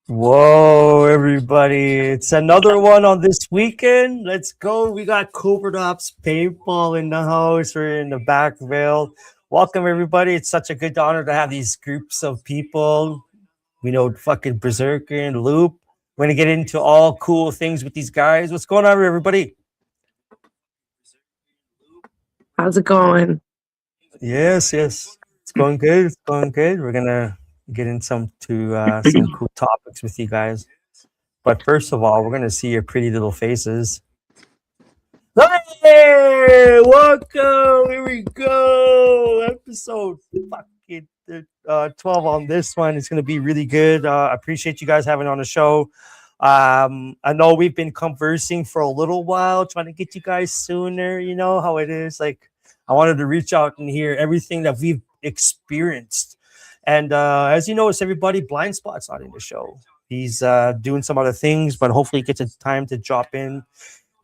Whoa, everybody. It's another one on this weekend. Let's go. We got COVERT-OPS Paintball in the house. We're in the back veil. Welcome, everybody. It's such a good honor to have these groups of people. We know fucking Berserker and Loop. We're going to get into all cool things with these guys. What's going on, everybody? How's it going? Yes. It's going good. It's going good. We're going to get in some cool topics with you guys. But first of all, we're going to see your pretty little faces. Hey, welcome. Here we go. Episode fucking 12 on this one. It's going to be really good. I appreciate you guys having on the show. I know we've been conversing for a little while, trying to get you guys sooner. You know how it is. Like, I wanted to reach out and hear everything that we've experienced. And as you notice, everybody, Blind Spot's not in the show. He's doing some other things, but hopefully he gets a time to drop in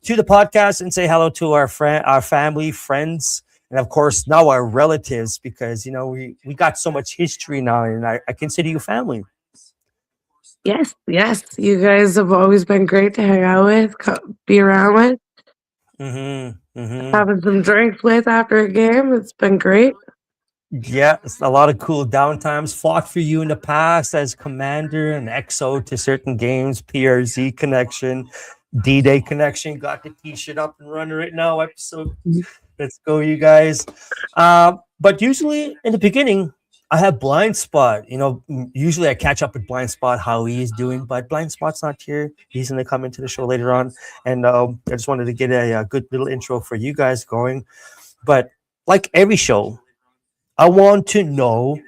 to the podcast and say hello to our family, friends, and of course now our relatives, because we got so much history now, and I consider you family. Yes. You guys have always been great to hang out with, be around with, having some drinks with after a game. It's been great. Yeah, it's a lot of cool downtimes. Fought for you in the past as commander and XO to certain games, PRZ connection, D-Day connection. Got the t-shirt up and running right now. Episode. Let's go, you guys. But usually in the beginning, I have Blind Spot. Usually I catch up with Blind Spot, how he is doing, but Blind Spot's not here. He's going to come into the show later on. And I just wanted to get a good little intro for you guys going. But like every show, I want to know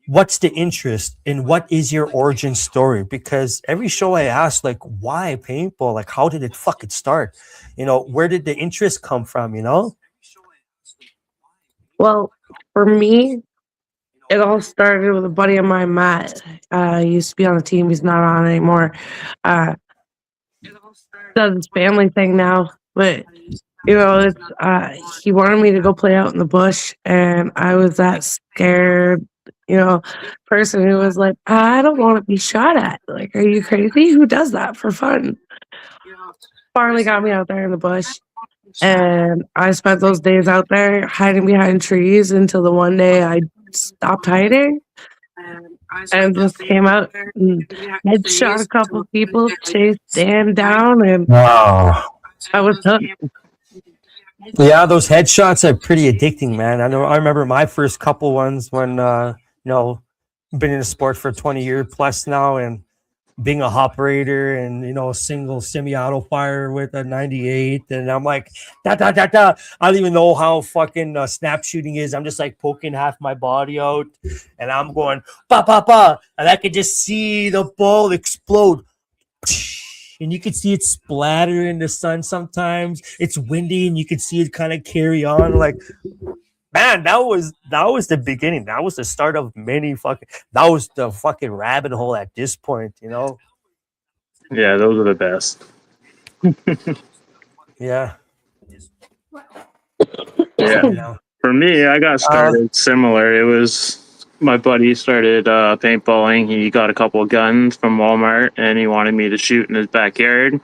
what's the interest and what is your origin story, because every show I ask, like, why paintball, like how did it fucking start, where did the interest come from? Well, for me, it all started with a buddy of mine, Matt. He used to be on the team. He's not on anymore. Uh, does his family thing now, but it's he wanted me to go play out in the bush, and I was that scared, person who was like, I don't want to be shot at. Like, are you crazy? Who does that for fun? Finally got me out there in the bush, and I spent those days out there hiding behind trees until the one day I stopped hiding and just came out and headshot a couple people, chased Dan down, and Wow. I was hooked. Yeah, those headshots are pretty addicting, man. I remember my first couple ones when been in the sport for 20 years plus now, and being a operator and single semi-auto fire with a 98, and I'm like da da da da. I don't even know how fucking snap shooting is. I'm just like poking half my body out, and I'm going pa pa pa, and I could just see the ball explode, and you could see it splatter in the sun. Sometimes it's windy, and you could see it kind of carry on. Like, man, that was the beginning. That was the start of many fucking. That was the fucking rabbit hole at this point. Yeah, those are the best. Yeah. Yeah. For me, I got started similar. It was my buddy started paintballing. He got a couple of guns from Walmart, and he wanted me to shoot in his backyard.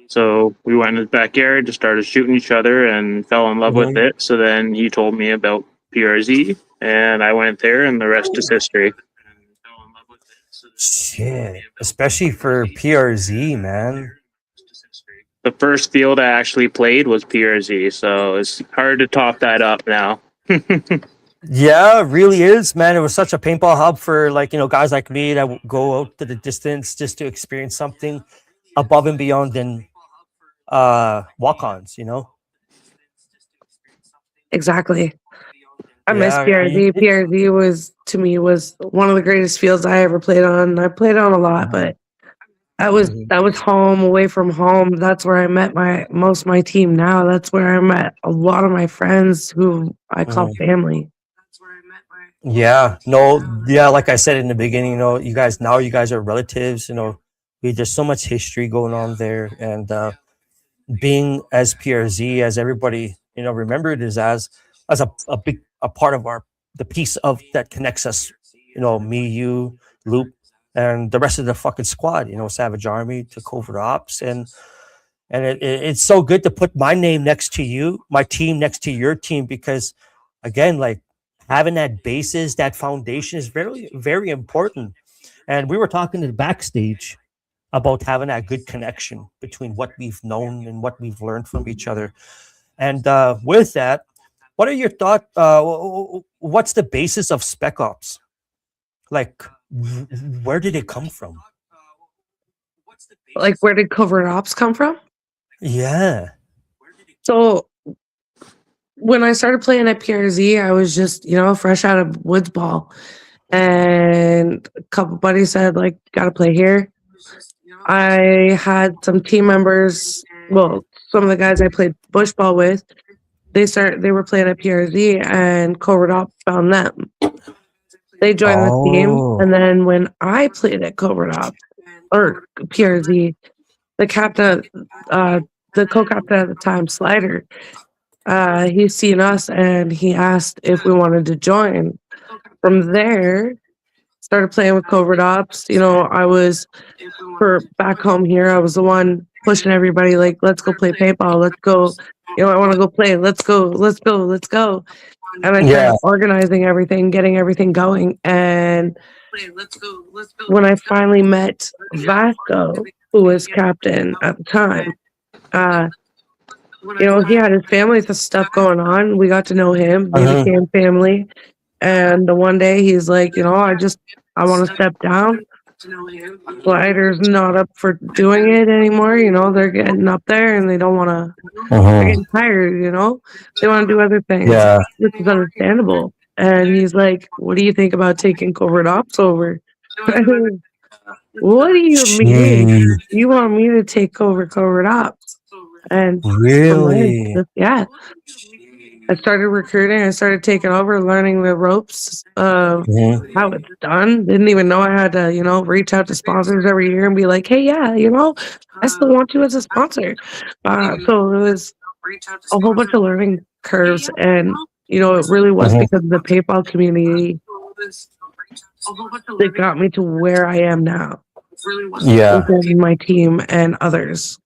So we went in his backyard, just started shooting each other, and fell in love with it. So then he told me about PRZ, and I went there, and the rest is history. Shit, especially for PRZ, man. The first field I actually played was PRZ, so it's hard to top that up now. Yeah, it really is, man. It was such a paintball hub for guys like me that go out to the distance just to experience something above and beyond than walk-ons. Exactly. I miss PRZ. PRZ was one of the greatest fields I ever played on. I played on a lot, but that was home, away from home. That's where I met most of my team now. That's where I met a lot of my friends who I call family. Yeah, no, yeah, like I said in the beginning, you guys are relatives. There's so much history going on there, and being as PRZ, as everybody remembered, is as a big part of the piece of that connects us. Me, you, Loop, and the rest of the fucking squad. Savage Army to Covert Ops, and it's so good to put my name next to you, my team next to your team, because again, like, having that basis, that foundation is very, very important. And we were talking in the backstage about having that good connection between what we've known and what we've learned from each other. And with that, what are your thoughts? What's the basis of Spec Ops? Like, where did it come from? Like, where did Covert Ops come from? Yeah. So when I started playing at PRZ, I was just, fresh out of woods ball. And a couple buddies said, like, gotta play here. I had some team members, some of the guys I played bush ball with, they were playing at PRZ, and Covert Ops found them. They joined the team, and then when I played at Covert Ops, or PRZ, the captain, the co-captain at the time, Slider, he's seen us, and he asked if we wanted to join. From there, started playing with Covert Ops. I was, for back home here, I was the one pushing everybody, like, let's go play paintball, let's go, I want to go play, let's go. And I started organizing everything, getting everything going. And when I finally met Vasco, who was captain at the time, he had his family stuff going on. We got to know him. We became family. And the one day he's like, I want to step down. Slider's not up for doing it anymore. They're getting up there and they don't want to. They're Uh-huh. getting tired. They want to do other things, Yeah. which is understandable. And he's like, "What do you think about taking covert ops over?" What do you mean? Gee, You want me to take over covert ops? And from there, really? yeah, I started recruiting. I started taking over, learning the ropes of Mhm. how it's done. Didn't even know I had to, reach out to sponsors every year and be like, "Hey, yeah, I still want you as a sponsor." So it was a whole bunch of learning curves, and it really was Mhm. because of the paintball community that got me to where I am now Yeah. within my team and others.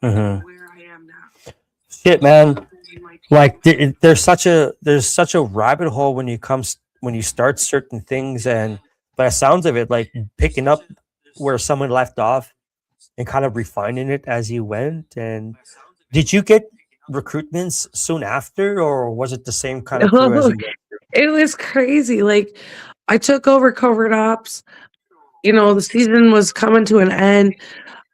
Mhm. Shit, man. Like there's such a rabbit hole when you start certain things, and by the sounds of it, like picking up where someone left off and kind of refining it as you went. And did you get recruitments soon after, or was it the same kind of crew as you went through? It was crazy. Like, I took over covert ops. The season was coming to an end.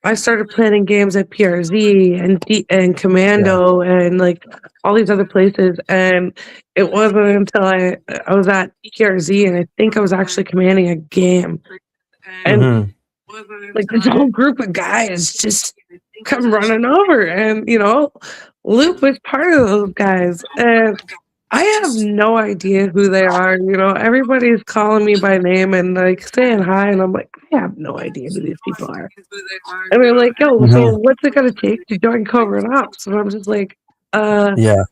I started planning games at PRZ and Yeah. Commando and like all these other places. And it wasn't until I was at PRZ and I think I was actually commanding a game. And Mhm. like this whole group of guys just come running over, and Luke was part of those guys, and I have no idea who they are. Everybody's calling me by name and like saying hi, and I'm like, I have no idea who these people are. And they're like, "Yo, so Mhm. what's it gonna take to join Covert Ops?" And I'm just like, Yeah.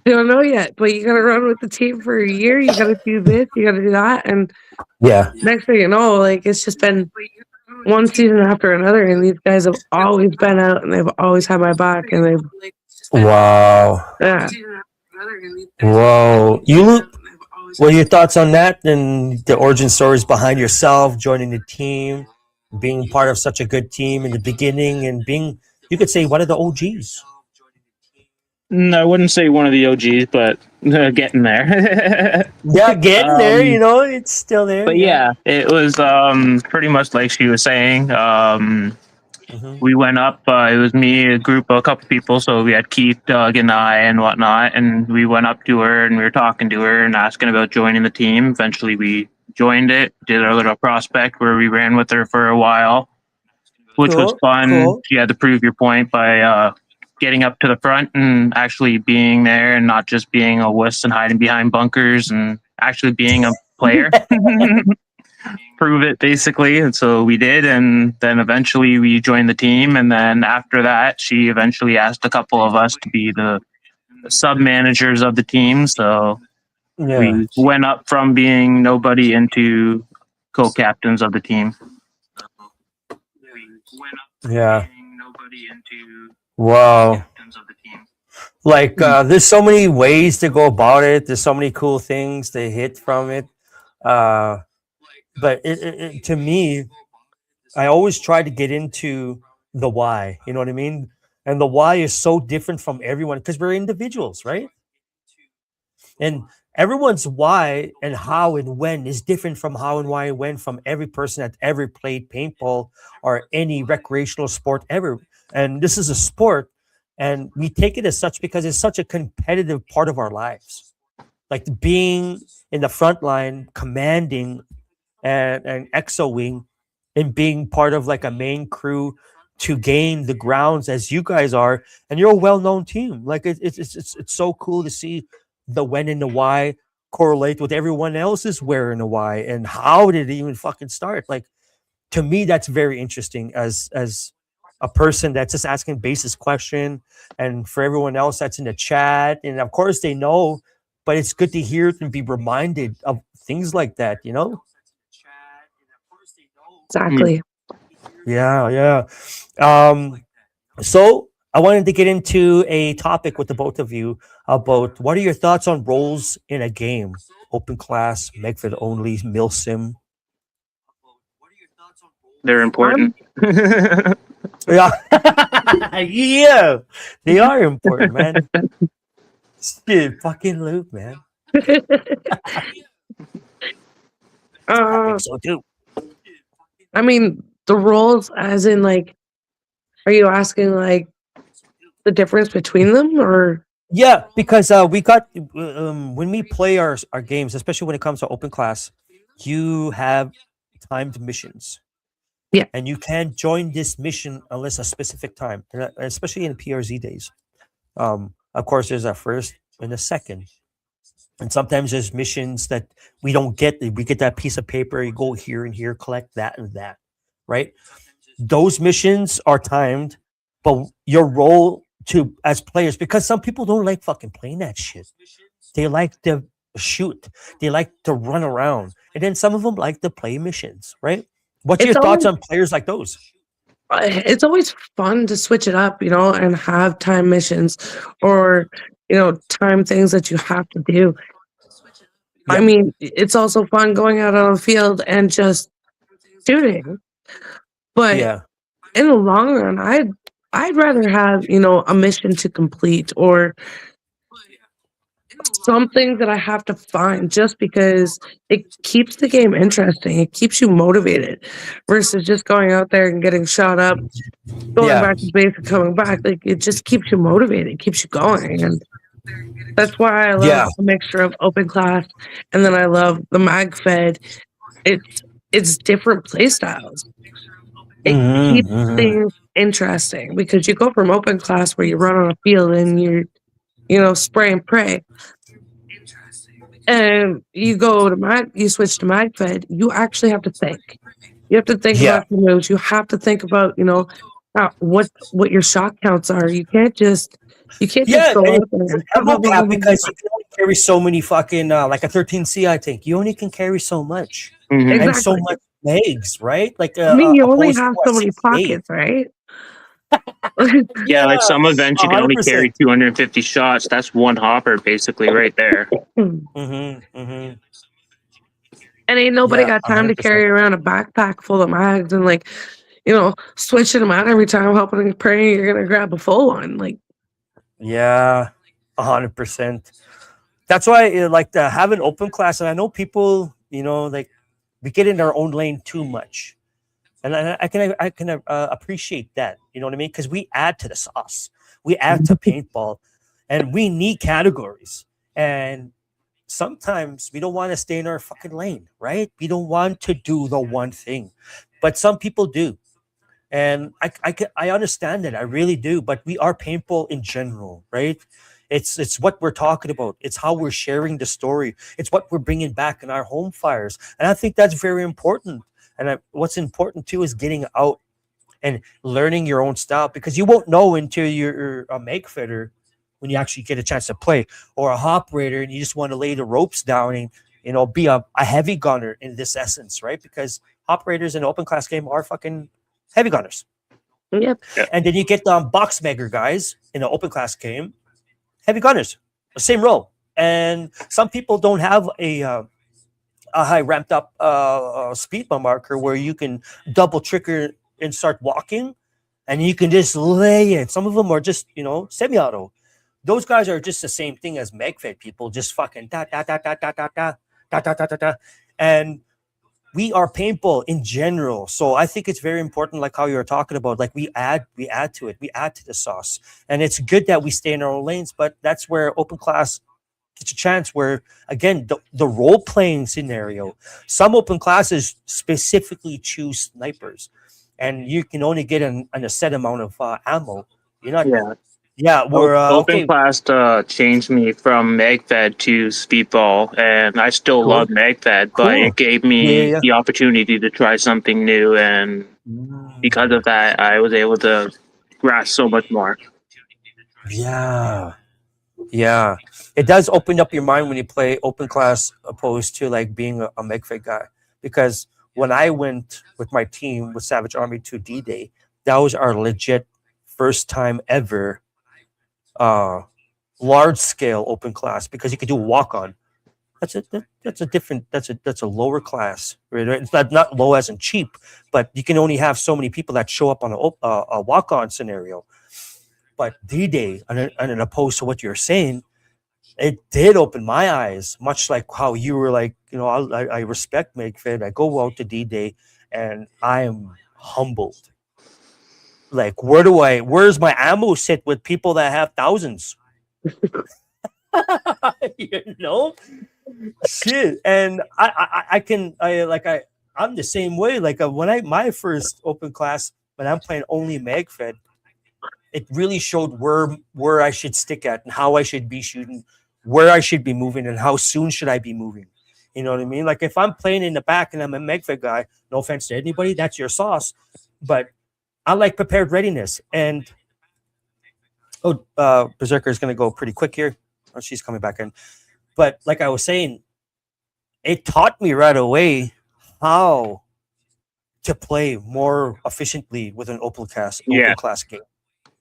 I don't know yet, but you gotta run with the team for a year. You gotta do this, you gotta do that, and Yeah. next thing you know, like it's just been one season after another, and these guys have always been out, and they've always had my back, and Wow. yeah. Whoa. What are your thoughts on that and the origin stories behind yourself joining the team, being part of such a good team in the beginning, and being, you could say, one of the OGs? No, I wouldn't say one of the OGs, but getting there. Yeah, getting there, um, it's still there. but Yeah. yeah, it was pretty much like she was saying. Hmm. We went up. It was me, a group, a couple people. So we had Keith, Doug, and I, and whatnot. And we went up to her and we were talking to her and asking about joining the team. Eventually, we joined it. Did our little prospect where we ran with her for a while, which was Cool. fun. Cool. You had to prove your point by getting up to the front and actually being there, and not just being a wuss and hiding behind bunkers, and actually being a player. Prove it, basically. And so we did, and then eventually we joined the team. And then after that, she eventually asked a couple of us to be the sub managers of the team. So Yeah. we went up from being nobody into co-captains of the team. Yeah. Wow. Like, there's so many ways to go about it. There's so many cool things to hit from it. But to me, I always try to get into the why. You know what I mean? And the why is so different from everyone because we're individuals, right? And everyone's why and how and when is different from how and why and when from every person that ever played paintball or any recreational sport ever. And this is a sport, and we take it as such because it's such a competitive part of our lives. Like being in the front line, commanding and exoing and being part of like a main crew to gain the grounds as you guys are, and you're a well-known team. Like it's so cool to see the when and the why correlate with everyone else's where and the why, and how did it even fucking start. Like, to me, that's very interesting as a person that's just asking basis question, and for everyone else that's in the chat, and of course they know, but it's good to hear it and be reminded of things like that. Exactly. Yeah, yeah. So I wanted to get into a topic with the both of you about what are your thoughts on roles in a game? Open class, Megford only, milsim. They're I'm important. Yeah, yeah, they are important, man. Shit, fucking Luke, man. I uh, think so too. I mean, the roles, as in, like, are you asking like the difference between them, or? Yeah, because we got when we play our games, especially when it comes to open class, you have timed missions, Yeah. and you can't join this mission unless a specific time, especially in PRZ days. Of course, there's a first and a second, and sometimes there's missions that we don't get. We get that piece of paper, you go here and here, collect that and that, right? Those missions are timed, but your role to as players, because some people don't like fucking playing that shit. They like to shoot. They like to run around, and then some of them like to play missions. Right? What's your It's thoughts always on players like those? it's always fun to switch it up, and have time missions, or time things that you have to do. I Yeah, mean, it's also fun going out on the field and just shooting. But yeah, in the long run, I'd rather have, a mission to complete, or something that I have to find, just because it keeps the game interesting. It keeps you motivated versus just going out there and getting shot up, going yeah. back to base and coming back. Like, it just keeps you motivated, keeps you going. And that's why I love Yeah. a mixture of open class, and then I love the mag fed. It's different play styles. It Hmm, keeps hmm. things interesting, because you go from open class where you run on a field and you're, spray and pray, and you switch to mag fed, you actually have to think. You have to think Yeah, about your moves. You have to think about, what your shot counts are. You can't just yeah. go And out there it's an and ammo cap because you can only carry so many fucking like a 13C. I think you only can carry so much Hmm. and so exactly. much legs, right? Like I mean, you only opposed to have a so many 68. pockets, right? Yeah, like Yeah, some events you can only 100%. carry 250 shots. That's one hopper basically right there. And Mm-hmm, mm-hmm. ain't nobody Yeah, got time to 100%. carry around a backpack full of mags and, like, switching them out every time, hoping and praying you're gonna grab a full one. Like, Yeah, 100%. That's why I like to have an open class, and I know people, like we get in our own lane too much, and I can appreciate that. You know what I mean? Because we add to the sauce, we add to paintball, and we need categories. And sometimes we don't want to stay in our fucking lane, right? We don't want to do the one thing, but some people do. And I understand it. I really do. But we are painful in general, right? It's what we're talking about. It's how we're sharing the story. It's what we're bringing back in our home fires, and I think that's very important. And what's important too is getting out and learning your own style, because you won't know until you're a make fitter when you actually get a chance to play, or a operator and you just want to lay the ropes down and be a heavy gunner in this essence, right? Because operators in an open class game are fucking heavy gunners. yep. Yeah. And then you get box maker guys in an open class game, heavy gunners, the same role. And some people don't have a high ramped up speed bump marker where you can double trigger and start walking, and you can just lay it. Some of them are just semi auto. Those guys are just the same thing as megfed people, just fucking da da da da da da da da da da da da. And we are painful in general, so I think it's very important, like how you were talking about, like we add to it, we add to the sauce, and it's good that we stay in our own lanes. But that's where open class gets a chance, where again the role-playing scenario, some open classes specifically choose snipers, and you can only get a set amount of ammo. You're not. Yeah. Yeah, we're Open okay. class changed me from MagFed to Speedball, and I still Cool, love MagFed, but cool. it gave Yeah, me yeah, the opportunity to try something new, and because of that, I was able to grasp so much more. yeah. Yeah, it does open up your mind when you play open class opposed to like being a MegFit guy. Because when I went with my team with Savage Army to D-Day, that was our legit first time ever uh, large scale open class, because you could do walk on. That's a different that's a lower class, right? It's not low as in cheap, but you can only have so many people that show up on a walk on scenario. But D-Day, and opposed to what you're saying, it did open my eyes, much like how you were like, I respect MakeFit. I go out to D-Day and I am humbled. Like, where's my ammo sit with people that have thousands? You know, shit. And I'm the same way. Like when my first open class, when I'm playing only MagFed, it really showed where I should stick at and how I should be shooting, where I should be moving, and how soon should I be moving. You know what I mean? Like if I'm playing in the back and I'm a MagFed guy, no offense to anybody, that's your sauce. But I like prepared readiness. And Berserker is going to go pretty quick here. Oh, she's coming back in. But like I was saying, it taught me right away how to play more efficiently with an open class game.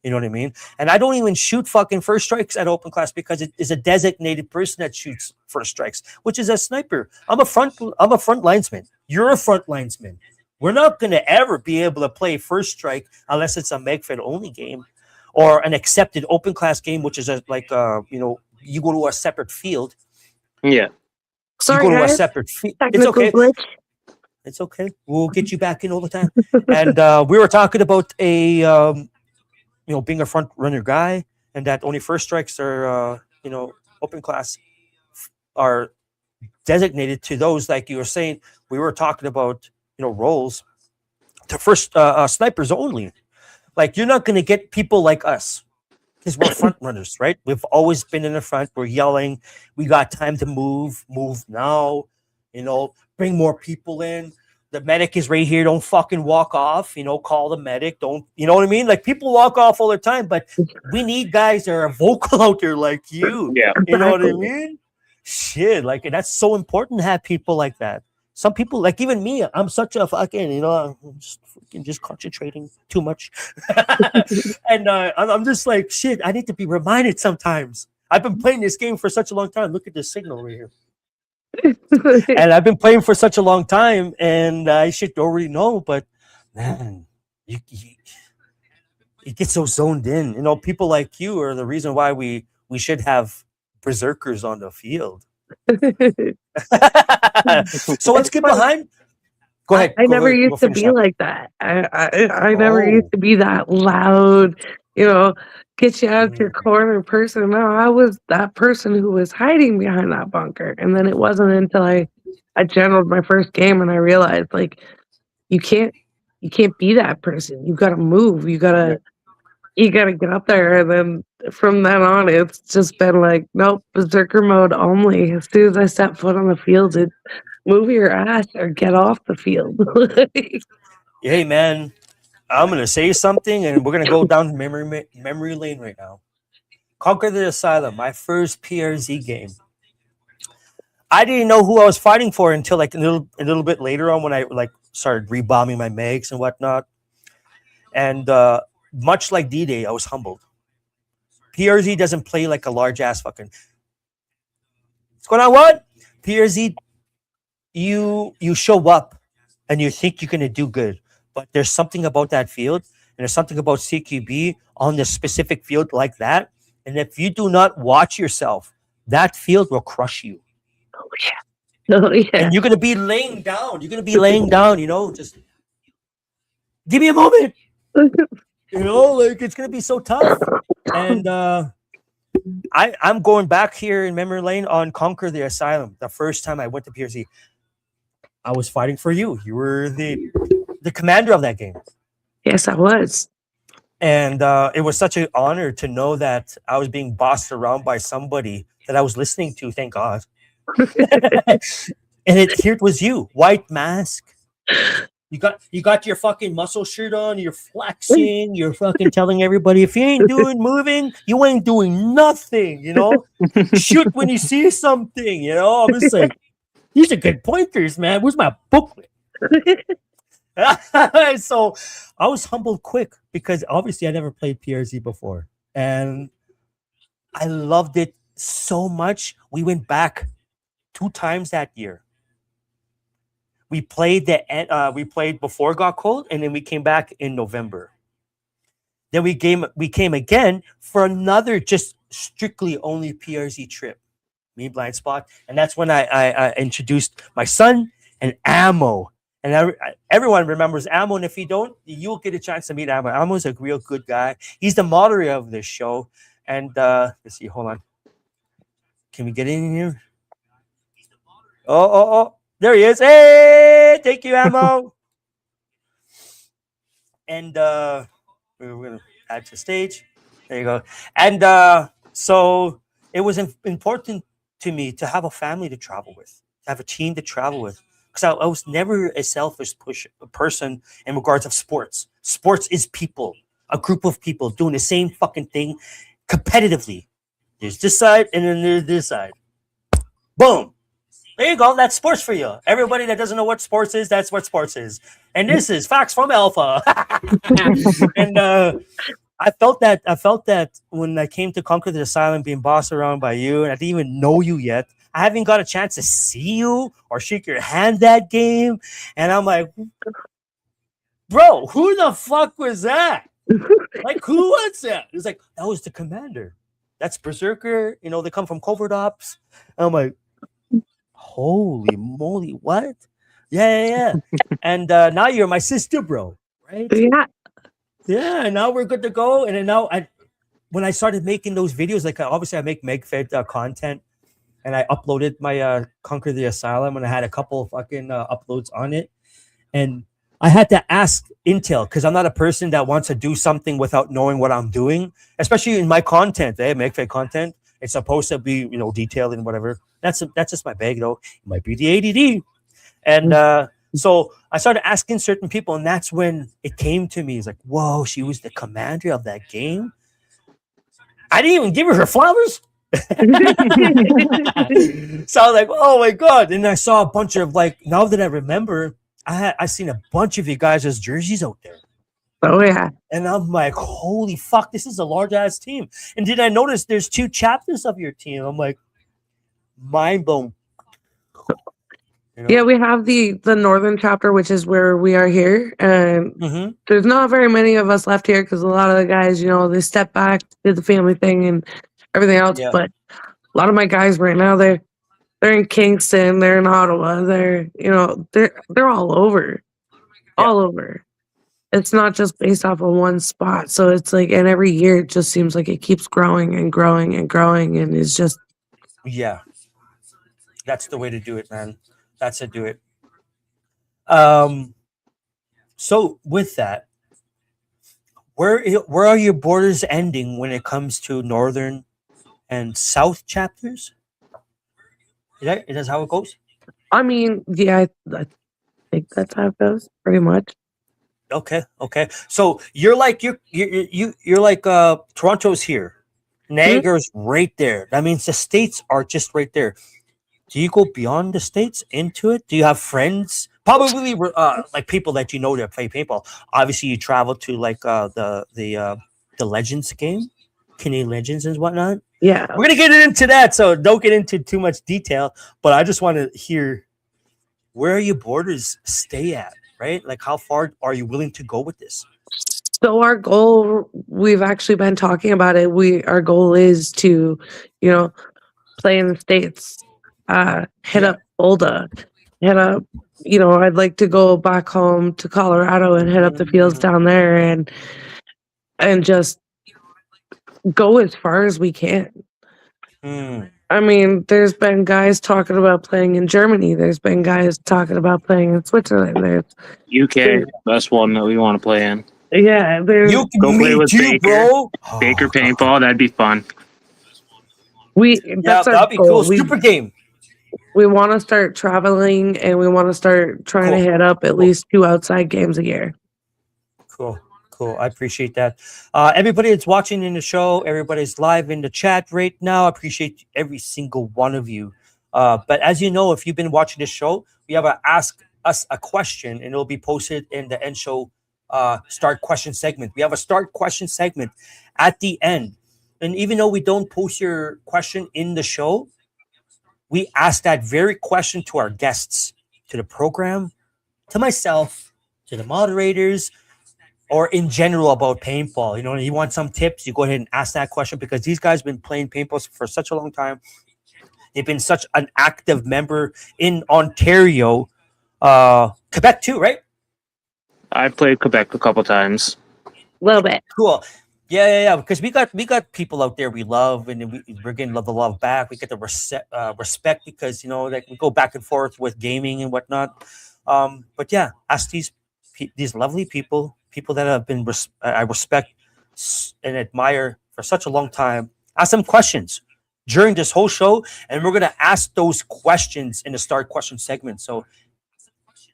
You know what I mean? And I don't even shoot fucking first strikes at open class because it is a designated person that shoots first strikes, which is a sniper. I'm a front linesman. You're a front linesman. We're not going to ever be able to play first strike unless it's a MagFed only game or an accepted open class game, which is you go to a separate field. Yeah. Sorry, you go to guys. a separate field. It's Technical okay. glitch. It's okay. We'll get you back in all the time. And we were talking about being a front runner guy, and that only first strikes are, open class are designated to those, like you were saying. We were talking about, roles to first snipers only. Like you're not going to get people like us because we're front runners, right? We've always been in the front. We're yelling. We got time to move now. Bring more people in. The medic is right here. Don't fucking walk off. Call the medic. Don't, you know what I mean? Like people walk off all the time, but we need guys that are vocal out there like you. Yeah. You know what I mean? Shit, like, and that's so important to have people like that. Some people, like even me, I'm such a fucking, I'm just concentrating too much. And I'm just like, shit, I need to be reminded sometimes. I've been playing this game for such a long time. Look at this signal right here. And I've been playing for such a long time, and I should already know, but man, you get so zoned in. People like you are the reason why we should have berserkers on the field. So let's get behind. Go ahead. I never used to be like that. I never used to be that loud, get you out your corner person. No, I was that person who was hiding behind that bunker. And then it wasn't until I generaled my first game and I realized, like, you can't be that person. You gotta move. You gotta get up there. And then from then on, it's just been like, nope, berserker mode only. As soon as I step foot on the field, it's move your ass or get off the field. Hey, man, I'm going to say something, and we're going to go down memory lane right now. Conquer the Asylum, my first PRZ game. I didn't know who I was fighting for until like a little bit later on when I started rebombing my mags and whatnot. And much like D-Day, I was humbled. PRZ doesn't play like a large ass fucking. What's going on? What? PRZ, you show up and you think you're going to do good, but there's something about that field and there's something about CQB on this specific field like that. And if you do not watch yourself, that field will crush you. Oh, yeah. And you're going to be laying down. Just give me a moment. Like it's going to be so tough. And I'm going back here in memory lane on Conquer the Asylum. The first time I went to PRZ, I was fighting for you. You were the commander of that game. Yes, I was. And it was such an honor to know that I was being bossed around by somebody that I was listening to. Thank God. And here it was you, white mask. You got your fucking muscle shirt on. You're flexing. You're fucking telling everybody if you ain't moving, you ain't doing nothing. Shoot when you see something. I'm just like, these are good pointers, man. Where's my booklet? So I was humbled quick because obviously I never played PRZ before, and I loved it so much. We went back 2 times that year. We played before it got cold, and then we came back in November. Then we came again for another just strictly only PRZ trip. Me, Blind Spot, and that's when I introduced my son and ammo. And everyone remembers Amo, and if you don't, you'll get a chance to meet Amo. Amo's a real good guy. He's the moderator of this show. And let's see, hold on. Can we get in here? Oh, there he is. Hey, thank you, Amo. And we're gonna add to stage. There you go. And so it was important to me to have a family to travel with, to have a team to travel with, because I was never a selfish person in regards of sports. Sports is people, a group of people doing the same fucking thing competitively. There's this side, and then there's this side. Boom. There you go. That's sports for you. Everybody that doesn't know what sports is, that's what sports is. And this is Facts from Alpha. And I felt that when I came to Conquer the Asylum, being bossed around by you, and I didn't even know you yet. I haven't got a chance to see you or shake your hand that game. And I'm like, bro, who the fuck was that? Like, who was that? It's like, that was the commander. That's Berserker. You know, they come from Covert-OPS. I'm like, holy moly, what? Yeah. And now you're my sister, bro. Right? Yeah, and now we're good to go. And then now when I started making those videos, like obviously I make MegFed content, and I uploaded my Conquer the Asylum, and I had a couple of fucking uploads on it. And I had to ask Intel, because I'm not a person that wants to do something without knowing what I'm doing, especially in my content. MegFed content. It's supposed to be, you know, detailed and whatever. That's just my bag, though. It might be the ADD. And so I started asking certain people, and that's when it came to me. It's like, whoa, she was the commander of that game. I didn't even give her flowers. So I was like, oh my god. And I saw a bunch of, like, now that I remember, I seen a bunch of you guys as jerseys out there. Oh yeah. And I'm like, holy fuck, this is a large ass team. And did I notice there's 2 chapters of your team? I'm like, mind blown. You know? Yeah, we have the Northern Chapter, which is where we are here, and there's not very many of us left here because a lot of the guys, you know, they step back, did the family thing and everything else. Yeah. But a lot of my guys right now, they're in Kingston, they're in Ottawa, they're all over, all over. It's not just based off of one spot, so it's like, and every year it just seems like it keeps growing and growing and growing, and it's just that's the way to do it, man. That's to do it. So with that, where are your borders ending when it comes to Northern and South chapters? Is that how it goes? I mean, yeah, I think that's how it goes, pretty much. Okay. So you're like Toronto's here, Niagara's right there. That means the states are just right there. Do you go beyond the states into it? Do you have friends? Probably like people that you know that play paintball. Obviously, you travel to like the Legends game, Canadian Legends and whatnot. Yeah, we're gonna get into that, so don't get into too much detail. But I just want to hear, where your borders stay at, right? Like, how far are you willing to go with this? So our goal, we've actually been talking about it. Our goal is to, you know, play in the States. Hit up Boulder, hit up, you know, I'd like to go back home to Colorado and hit up the fields down there and just go as far as we can. I mean, there's been guys talking about playing in Germany. There's been guys talking about playing in Switzerland. There's UK, that's one that we want to play in. Yeah, you can go play with Baker, bro. Baker Paintball. That'd be fun. That'd be cool. Super game. We want to start traveling, and we want to start trying to hit up at least 2 outside games a year. Cool. I appreciate that. Everybody that's watching in the show, everybody's live in the chat right now. I appreciate every single one of you. But as you know, if you've been watching this show, we have a Ask Us a Question, and it'll be posted in the end show start question segment. We have a start question segment at the end. And even though we don't post your question in the show, we ask that very question to our guests, to the program, to myself, to the moderators, or in general about paintball. You know, you want some tips, you go ahead and ask that question, because these guys have been playing paintball for such a long time. They've been such an active member in Ontario. Quebec too, right? I've played Quebec a couple times. A little bit. Cool. Yeah. Because we got people out there we love, and then we're getting the love back. We get the respect because like we go back and forth with gaming and whatnot. But yeah, ask these lovely people that have been I respect and admire for such a long time. Ask them questions during this whole show, and we're gonna ask those questions in the start question segment. So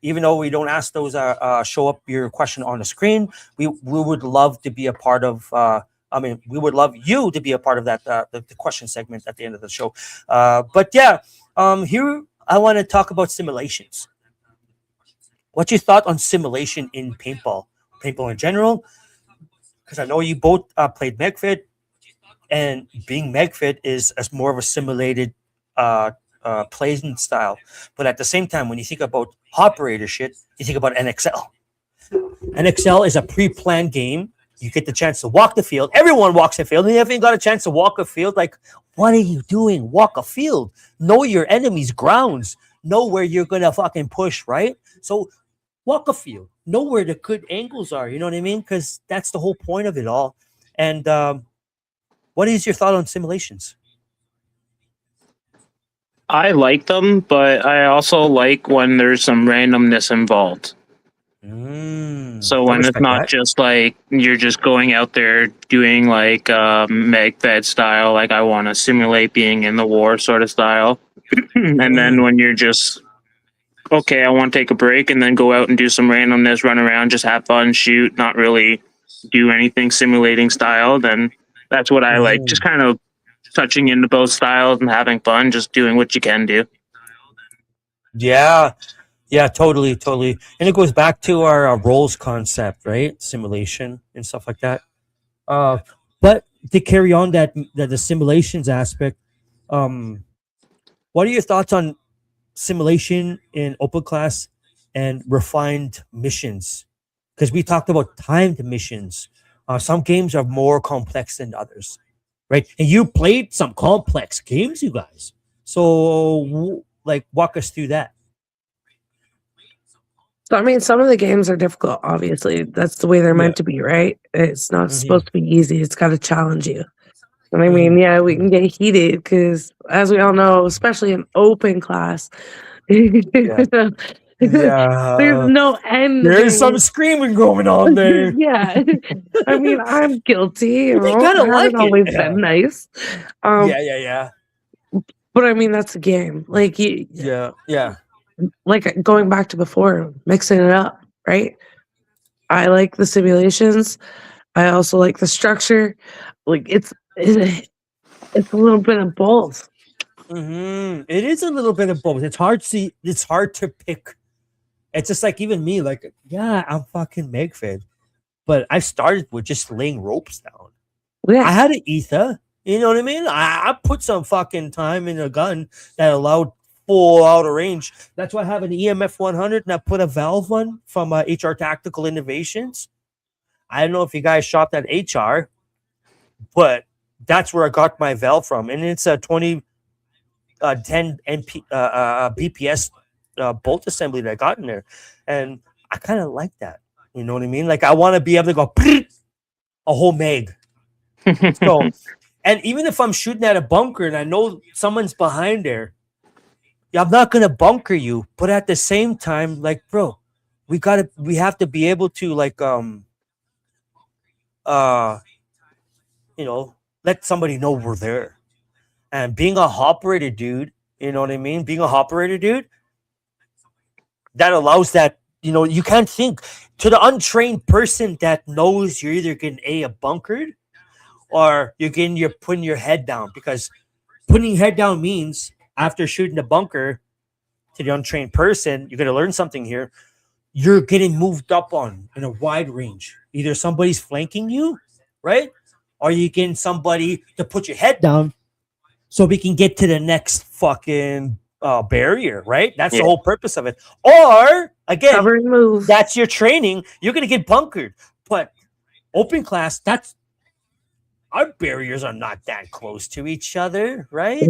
even though we don't ask those show up your question on the screen, we would love to be a part of we would love you to be a part of that the question segment at the end of the show. But yeah, here I want to talk about simulations. What's your thought on simulation in paintball in general? Because I know you both played megfit, and being megfit is as more of a simulated playing style. But at the same time, when you think about operator shit, you think about NXL. NXL is a pre-planned game. You get the chance to walk the field. Everyone walks the field. And if you got a chance to walk a field, like, what are you doing? Walk a field. Know your enemy's grounds. Know where you're gonna fucking push, right? So walk a field. Know where the good angles are. You know what I mean? Because that's the whole point of it all. And what is your thought on simulations? I like them, but I also like when there's some randomness involved. So when it's not just like you're just going out there doing like MegFed style, like I want to simulate being in the war sort of style. And then when you're just, okay, I want to take a break and then go out and do some randomness, run around, just have fun, shoot, not really do anything simulating style, then that's what I like. Just kind of touching into both styles and having fun, just doing what you can do. Yeah, totally. And it goes back to our roles concept, right? Simulation and stuff like that. But to carry on that the simulations aspect, what are your thoughts on simulation in open class and refined missions? Because we talked about timed missions. Some games are more complex than others, right? And you played some complex games, you guys. So, walk us through that. So, I mean, some of the games are difficult, obviously. That's the way they're meant to be, right? It's not supposed to be easy. It's got to challenge you. And I mean, yeah, we can get heated because, as we all know, especially in open class, there's no end. There's some screaming going on there. Yeah. I mean, I'm guilty. You They know, kind of like haven't always it. been nice. Yeah. But I mean, that's a game. Like, like going back to before, mixing it up, right? I like the simulations. I also like the structure. Like it's a little bit of both. It is a little bit of both. It's hard to pick. It's just like even me, like, yeah, I'm fucking megfed, but I started with just laying ropes down. Yeah. I had an ether, you know what I mean? I put some fucking time in a gun that allowed full outer range. That's why I have an EMF 100 and I put a valve one from HR Tactical Innovations. I don't know if you guys shot that HR, but that's where I got my valve from, and it's a 10 BPS bolt assembly that I got in there, and I kind of like that. You know what I mean? Like I want to be able to go a whole meg. So, and even if I'm shooting at a bunker and I know someone's behind there, I'm not gonna bunker you. But at the same time, like, bro, we have to be able to let somebody know we're there. And being a operator dude, you know what I mean? Being a operator dude, that allows that, you can't think to the untrained person that knows you're either getting a bunkered or you're putting your head down, because putting your head down means after shooting the bunker, to the untrained person, you're going to learn something here. You're getting moved up on in a wide range. Either somebody's flanking you, right? Or you getting somebody to put your head down so we can get to the next fucking barrier, right? That's the whole purpose of it. Or, again, cover and move. That's your training. You're going to get bunkered. But open class, that's our barriers are not that close to each other, right?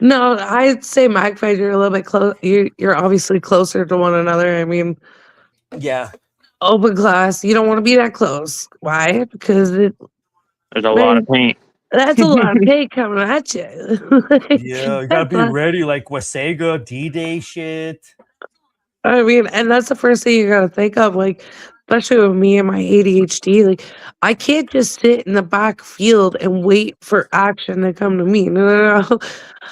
No, I'd say Magpie, you're a little bit close. You're obviously closer to one another. I mean, Yeah. open class, you don't want to be that close. Why? Because There's a lot of man, paint. that's a lot of hate coming at you. Yeah, you gotta That's be a- ready, like Wasega, D-Day shit. I mean, and that's the first thing you gotta think of, like, especially with me and my ADHD, like, I can't just sit in the back field and wait for action to come to me. No, no, no.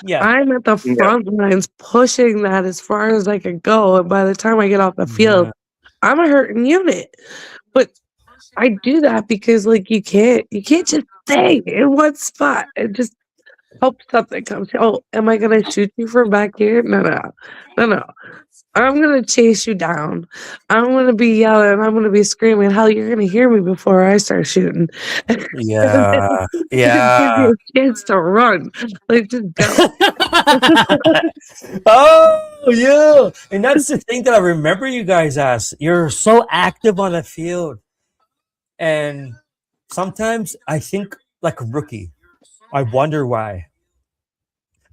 Yeah. I'm at the Yeah. front lines pushing that as far as I can go. And by the time I get off the field, Yeah. I'm a hurting unit. But I do that because like you can't just stay in one spot and just hope something comes. Oh, am I gonna shoot you from back here? No, no, no, no. I'm gonna chase you down. I'm gonna be yelling. I'm gonna be screaming. Hell, you're gonna hear me before I start shooting. And then Yeah. I'm gonna give Yeah. you a chance to run. Like just go. Oh, yeah. And that's the thing that I remember you guys as. You're so active on the field. And sometimes I think like a rookie. I wonder why.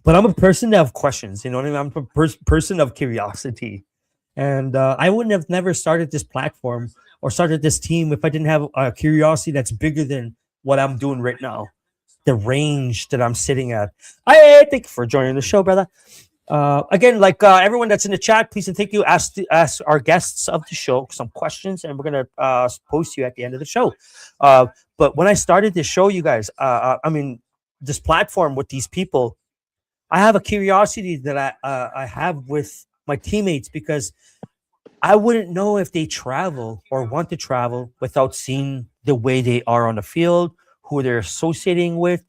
But I'm a person that have questions. You know what I mean? I'm a person of curiosity. And I wouldn't have never started this platform or started this team if I didn't have a curiosity that's bigger than what I'm doing right now. The range that I'm sitting at. I thank you for joining the show, brother. Again, like everyone that's in the chat, please and thank you. Ask our guests of the show some questions, and we're gonna post you at the end of the show. But when I started this show, you guys, I mean, this platform with these people, I have a curiosity that I have with my teammates because I wouldn't know if they travel or want to travel without seeing the way they are on the field, who they're associating with,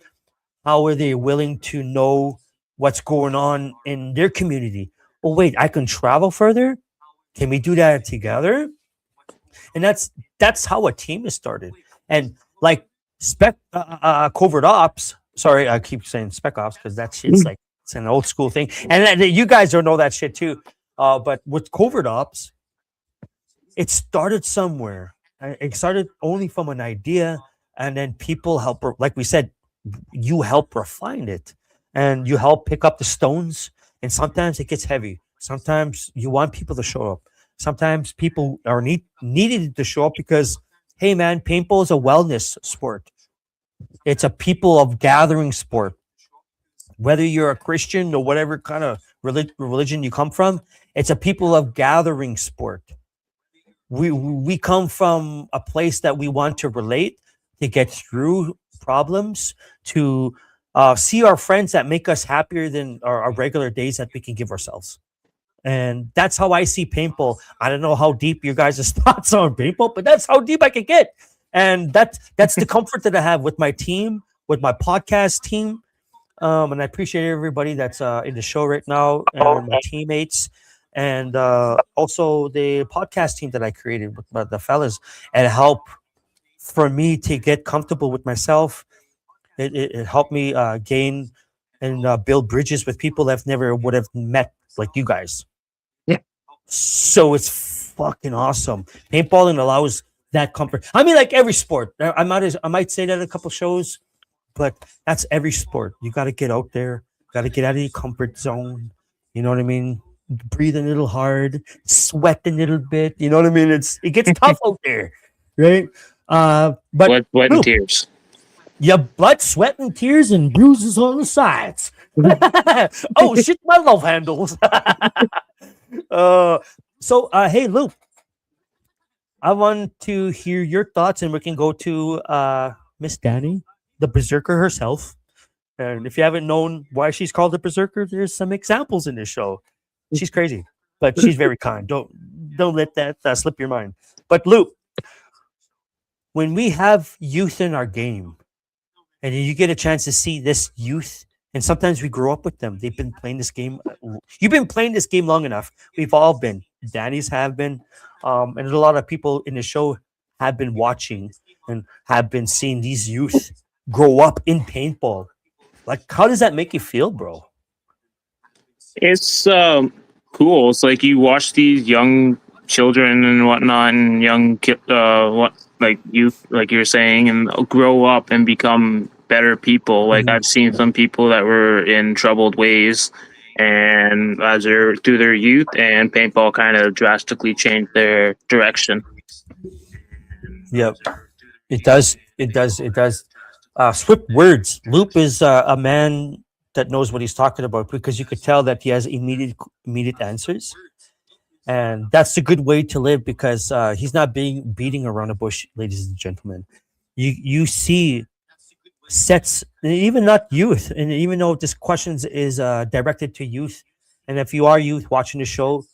how are they willing to know what's going on in their community. Oh wait, I can travel further. Can we do that together? And that's how a team is started. And like covert ops. Sorry, I keep saying spec ops because that shit's like it's an old school thing. And you guys don't know that shit too. But with covert ops, it started somewhere. It started only from an idea, and then people help. Like we said, you help refine it, and you help pick up the stones. And sometimes it gets heavy. Sometimes you want people to show up. Sometimes people are needed to show up because, hey man, paintball is a wellness sport. It's a people of gathering sport. Whether you're a Christian or whatever kind of religion you come from, it's a people of gathering sport. We come from a place that we want to relate, to get through problems, to see our friends that make us happier than our regular days that we can give ourselves. And that's how I see paintball. I don't know how deep you guys' thoughts are on paintball, but that's how deep I can get. And that's the comfort that I have with my team, with my podcast team. And I appreciate everybody that's in the show right now, and my teammates, and also the podcast team that I created with the fellas, and help for me to get comfortable with myself. It helped me gain and build bridges with people I've never would have met, like you guys. Yeah. So it's fucking awesome. Paintballing allows that comfort. I mean, like every sport. I might say that a couple shows, but that's every sport. You got to get out there, got to get out of your comfort zone. You know what I mean? Breathe a little hard, sweat a little bit. You know what I mean? It gets tough out there, right? But Blood and tears. yeah, blood, sweat, and tears, and bruises on the sides. Oh shit, my love handles. Hey Luke, I want to hear your thoughts, and we can go to Miss Danny, the berserker herself. And if you haven't known why she's called a berserker, there's some examples in this show. She's crazy, but she's very kind. Don't let that slip your mind. But Luke, when we have youth in our game, and you get a chance to see this youth, and sometimes we grow up with them. They've been playing this game. You've been playing this game long enough. We've all been. Danny's have been, and a lot of people in the show have been watching and have been seeing these youth grow up in paintball. Like, how does that make you feel, bro? It's cool. It's like you watch these young children and whatnot, and young like youth, like you're saying, and grow up and become better people. Like I've seen some people that were in troubled ways, and as they're through their youth, and paintball kind of drastically changed their direction. Yep. It does. It does. It does. Swift words. Loop is a man that knows what he's talking about because you could tell that he has immediate answers, and that's a good way to live because he's not beating around the bush, ladies and gentlemen. You see sets, even not youth, and even though this questions is directed to youth, and if you are youth watching the show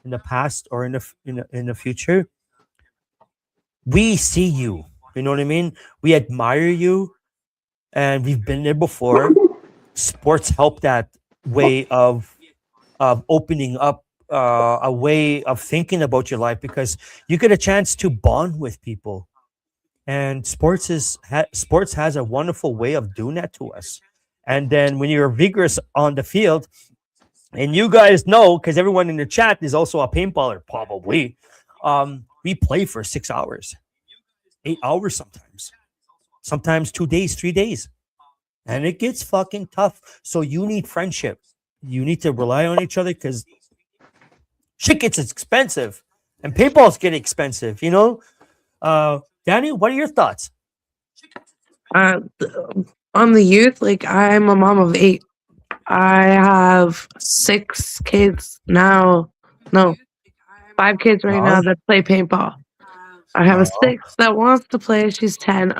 in the past or in the future, we see you. You know what I mean? We admire you, and we've been there before. Sports help that way of opening up a way of thinking about your life because you get a chance to bond with people, and sports has a wonderful way of doing that to us. And then when you're vigorous on the field, and you guys know because everyone in the chat is also a paintballer, probably. We play for 6 hours, 8 hours sometimes 2 days, 3 days, and it gets fucking tough. So you need friendship. You need to rely on each other because shit gets expensive, and paintballs get expensive. You know, Danny, what are your thoughts? On the youth, like I'm a mom of 8. I have 6 kids now. No, 5 kids right now that play paintball. I have a 6 that wants to play. She's 10.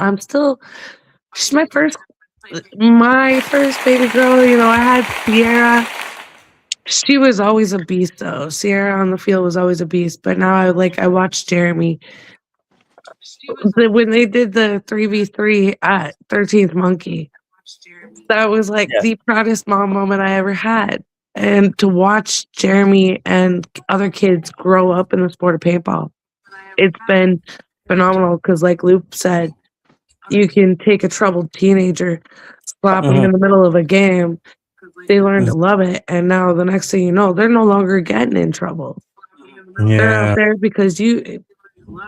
She's my first baby girl. You know, I had Sierra. She was always a beast though. Sierra on the field was always a beast. But now I watched Jeremy. When they did the 3v3 at 13th Monkey, that was like the proudest mom moment I ever had. And to watch Jeremy and other kids grow up in the sport of paintball, it's been phenomenal because, like Luke said, you can take a troubled teenager, slap them in the middle of a game, they learn to love it, and now the next thing you know, they're no longer getting in trouble. They're out there because you,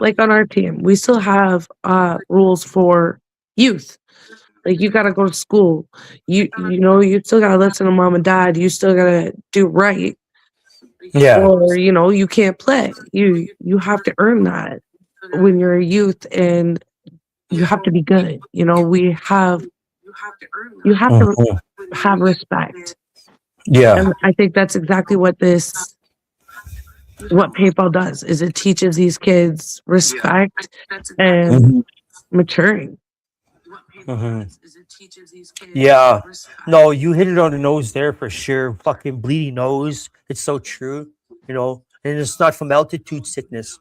like on our team, we still have rules for youth. Like you gotta go to school. You know, you still gotta listen to mom and dad. You still gotta do right. Yeah. Or you can't play. You have to earn that when you're a youth, and you have to be good. You have to have respect. Yeah. And I think that's exactly what paintball does. Is it teaches these kids respect and maturing. Yeah. No, you hit it on the nose there for sure. Fucking bleeding nose. It's so true. And it's not from altitude sickness.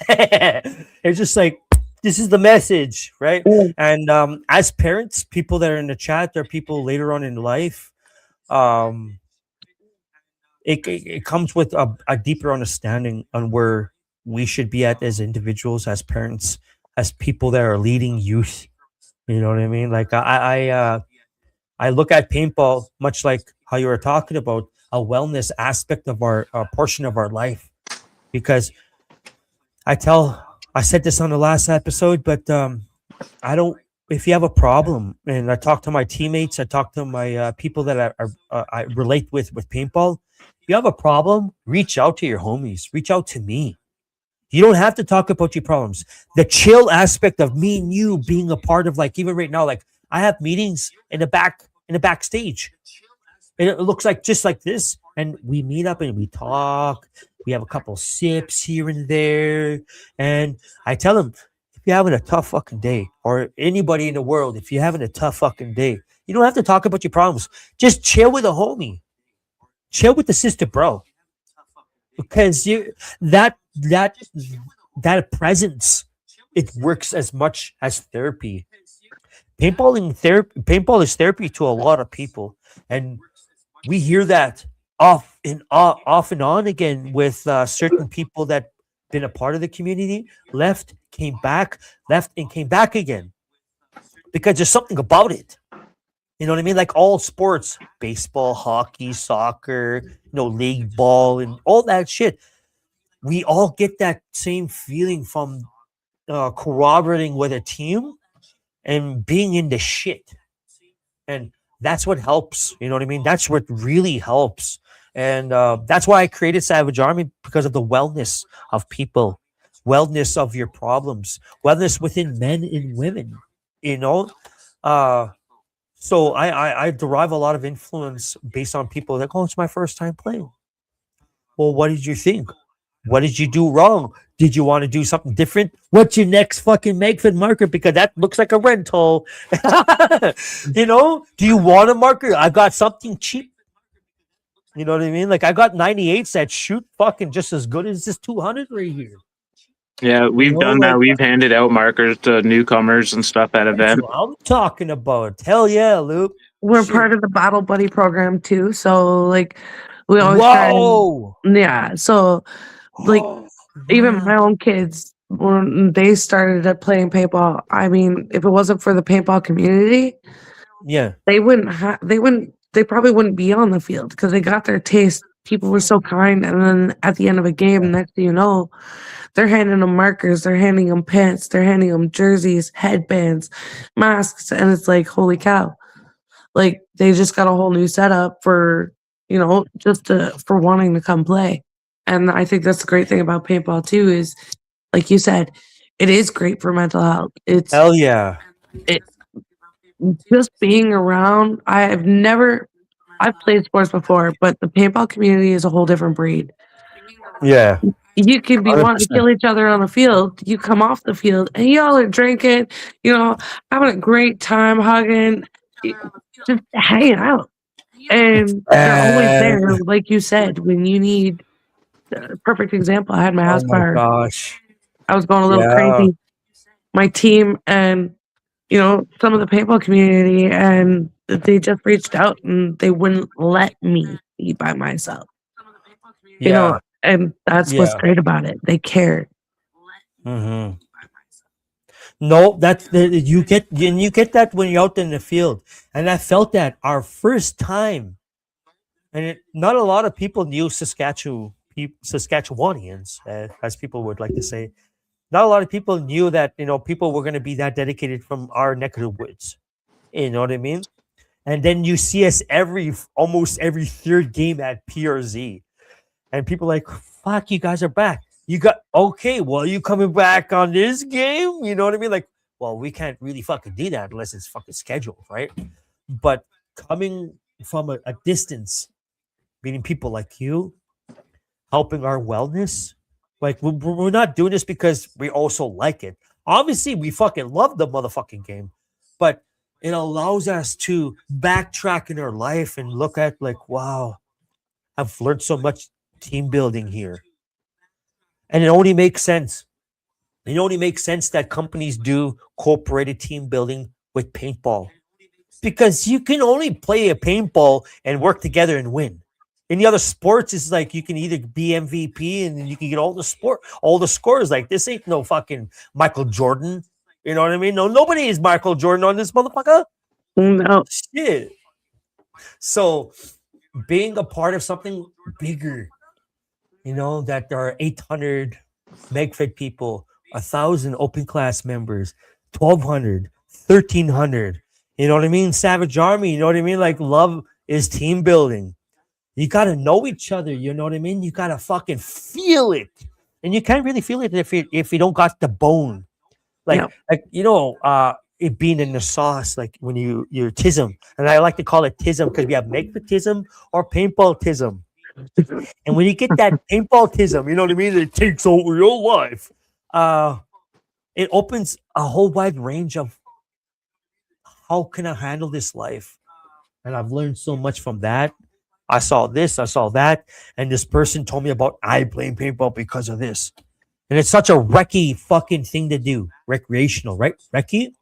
It's just like this is the message, right? And as parents, people that are in the chat, there are people later on in life. It comes with a deeper understanding on where we should be at as individuals, as parents, as people that are leading youth. You know what I mean? Like I look at paintball much like how you were talking about a wellness aspect of our portion of our life, because I said this on the last episode, but if you have a problem, and I talk to my teammates, I talk to my people that I relate with paintball. If you have a problem, reach out to your homies, reach out to me. You don't have to talk about your problems. The chill aspect of me and you being a part of, like, even right now, like I have meetings in the backstage. And it looks like just like this. And we meet up and we talk. We have a couple sips here and there. And I tell them, if you're having a tough fucking day, or anybody in the world, if you're having a tough fucking day, you don't have to talk about your problems. Just chill with a homie. Chill with the sister, bro. Because that presence, it works as much as therapy. Paintball is therapy to a lot of people, and we hear that off and on again with certain people that been a part of the community, left, came back, left and came back again, because there's something about it. You know what I mean? Like all sports, baseball, hockey, soccer, league ball, and all that shit. We all get that same feeling from corroborating with a team and being in the shit. And that's what helps. You know what I mean? That's what really helps. And that's why I created Savage Army, because of the wellness of people, wellness of your problems, wellness within men and women. You know, so I derive a lot of influence based on people that, oh, it's my first time playing. Well, what did you think? What did you do wrong? Did you want to do something different? What's your next fucking Megfit marker? Because that looks like a rental. You know, do you want a marker? I got something cheap. You know what I mean? Like, I got 98s that shoot fucking just as good as this 200 right here. Yeah, we've know, done like- that. We've handed out markers to newcomers and stuff at That's events. what I'm talking about. Hell yeah, Luke. We're Shit. part of the Battle Buddy program too. So like we always try and, Whoa. yeah. So like even Man. my own kids, when they started at playing paintball, I mean, if it wasn't for the paintball community, Yeah. they probably wouldn't be on the field because they got their taste. People were so kind, and then at the end of a game, next thing you know, they're handing them markers, they're handing them pants, they're handing them jerseys, headbands, masks, and it's like, holy cow! Like they just got a whole new setup for for wanting to come play. And I think that's the great thing about paintball too is, like you said, it is great for mental health. It's Hell yeah. just being around. I've played sports before, but the paintball community is a whole different breed. Yeah. You could be wanting to 100%. kill each other on the field. You come off the field and y'all are drinking, having a great time, hugging, just hanging out. And they're always there, like you said, when you need. Perfect example. I had my house Oh my fire. gosh. I was going a little Yeah. crazy. My team and some of the paintball community, and they just reached out and they wouldn't let me be by myself. Yeah. And that's what's Yeah. great about it. They care. Mm-hmm. No, you get that when you're out in the field, and I felt that our first time, and not a lot of people knew Saskatchewanians, as people would like to say. Not a lot of people knew that people were going to be that dedicated from our neck of the woods. You know what I mean? And then you see us almost every third game at PRZ, and people are like, "Fuck, you guys are back." You got okay. Well, you coming back on this game? You know what I mean? Like, well, we can't really fucking do that unless it's fucking scheduled, right? But coming from a distance, meeting people like you, helping our wellness, like we're not doing this because we also like it. Obviously, we fucking love the motherfucking game, but it allows us to backtrack in our life and look at like, wow, I've learned so much team building here. And it only makes sense. It only makes sense that companies do cooperated team building with paintball, because you can only play a paintball and work together and win. In the other sports, it's like you can either be MVP and you can get all the scores. Like, this ain't no fucking Michael Jordan. You know what I mean? No, nobody is Michael Jordan on this motherfucker. No. Shit. So being a part of something bigger, that there are 800 MegFit people, 1,000 open class members, 1,200, 1,300. You know what I mean? Savage Army. You know what I mean? Like, love is team building. You got to know each other. You know what I mean? You got to fucking feel it. And you can't really feel it if you don't got the bone. Like, it being in the sauce, like when you're tism. And I like to call it tism because we have MegFitism or paintball-tism. And when you get that paintball-tism, you know what I mean? It takes over your life. It opens a whole wide range of how can I handle this life? And I've learned so much from that. I saw this, I saw that, and this person told me about I playing paintball because of this. And it's such a recce fucking thing to do. Recreational, right? Recce?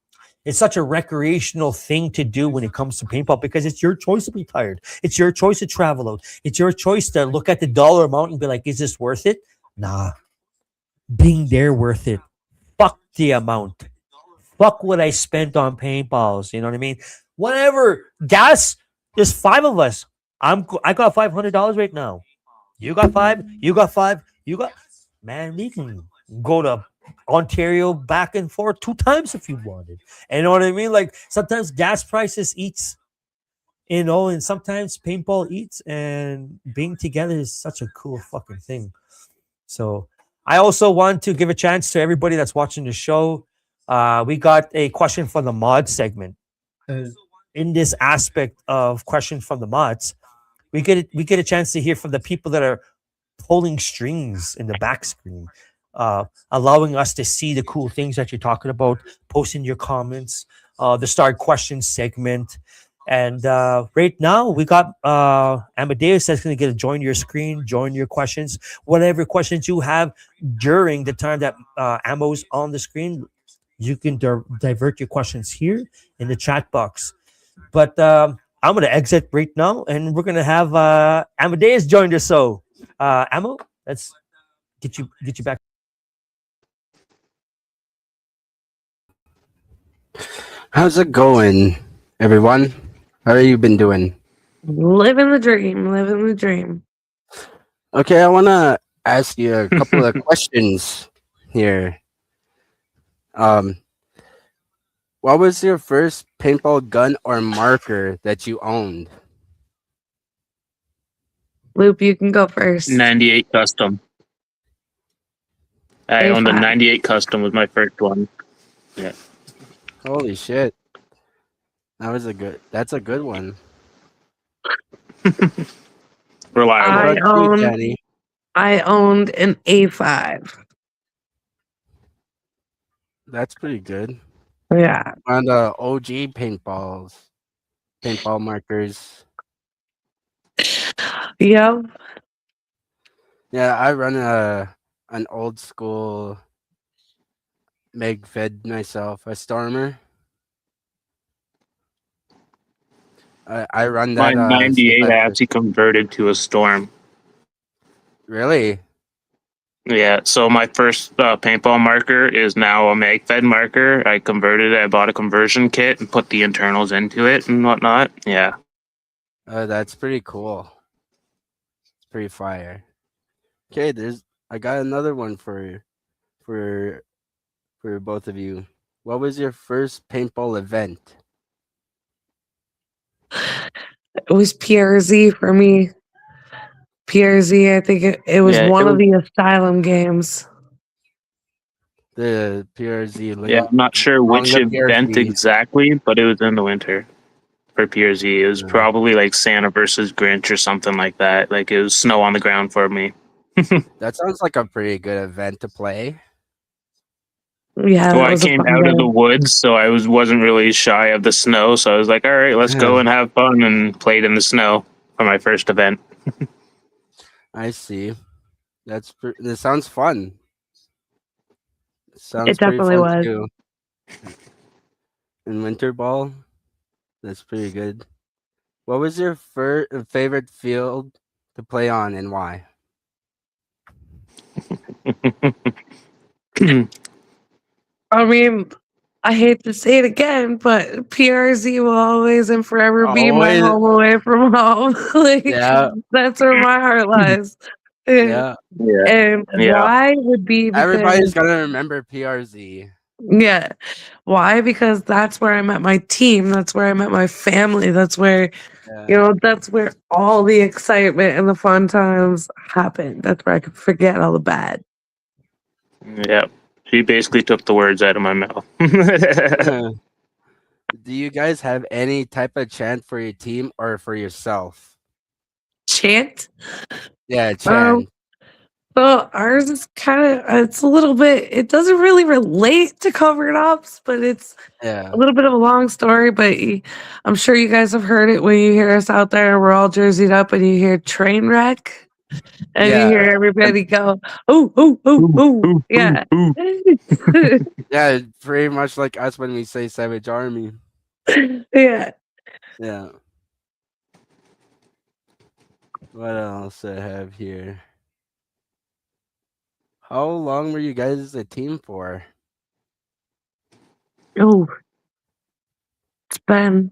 It's such a recreational thing to do when it comes to paintball because it's your choice to be tired. It's your choice to travel out. It's your choice to look at the dollar amount and be like, is this worth it? Nah. Being there worth it. Fuck the amount. Fuck what I spent on paintballs. You know what I mean? Whatever. Gas, there's 5 of us. I got $500 right now. You got 5. You got 5. You got, man, we can go to Ontario back and forth 2 times if you wanted. And you know what I mean? Like sometimes gas prices eats, and sometimes paintball eats, and being together is such a cool fucking thing. So I also want to give a chance to everybody that's watching the show. We got a question from the mod segment. In this aspect of question from the mods, we get a chance to hear from the people that are pulling strings in the back screen, allowing us to see the cool things that you're talking about, posting your comments, the start question segment. And right now, we got Amadeus that's going to get to join your screen, join your questions, whatever questions you have during the time that Ammo's on the screen. You can divert your questions here in the chat box. But I'm going to exit right now, and we're going to have Amadeus join us. So, Amo, let's get you back. How's it going, everyone? How have you been doing? Living the dream, living the dream. Okay, I want to ask you a couple of questions here. What was your first paintball gun or marker that you owned? Loop, you can go first. 98 custom. I owned a A5. 98 custom was my first one. Yeah. Holy shit. That's a good one. Reliable. What about you, Danny? I owned an A5. That's pretty good. Yeah. On the OG paintball markers. Yep. Yeah, I run an old school Meg Fed myself, a Stormer. I run My that since 98 I actually converted to a Storm. really. Yeah, so my first paintball marker is now a mag-fed marker. I converted it. I bought a conversion kit and put the internals into it and whatnot. Yeah. That's pretty cool. It's pretty fire. Okay, I got another one for both of you. What was your first paintball event? It was PRZ for me. PRZ, I think it was Yeah, one of the Asylum games. The PRZ. Yeah, I'm not sure which the event PRZ. exactly, but it was in the winter for PRZ. It was probably like Santa versus Grinch or something like that. Like it was snow on the ground for me. That sounds like a pretty good event to play. Yeah, Well, that I was a came fun out of the game. woods, so I wasn't really shy of the snow. So I was like, all right, let's go and have fun, and played in the snow for my first event. I see. That sounds fun. Sounds It pretty definitely fun was. too. In winter ball, that's pretty good. What was your favorite field to play on and why? I mean, I hate to say it again, but PRZ will always and forever be my Always. home away from home. Like Yeah. that's where my heart lies. Yeah. Yeah. And Yeah. why would be Everybody's because gonna remember PRZ. yeah. Why? Because that's where I met my team. That's where I met my family. That's where that's where all the excitement and the fun times happen. That's where I could forget all the bad. Yeah. She basically took the words out of my mouth. Do you guys have any type of chant for your team or for yourself? Chant? Yeah, chant. So ours is it's a little bit, it doesn't really relate to covered ops, but it's a little bit of a long story, but I'm sure you guys have heard it when you hear us out there. We're all jerseyed up and you hear train wreck and you hear everybody go, oh, oh, oh, oh. Yeah. Yeah, pretty much like us when we say Savage Army. Yeah. Yeah. What else I have here? How long were you guys a team for? Oh, it's been.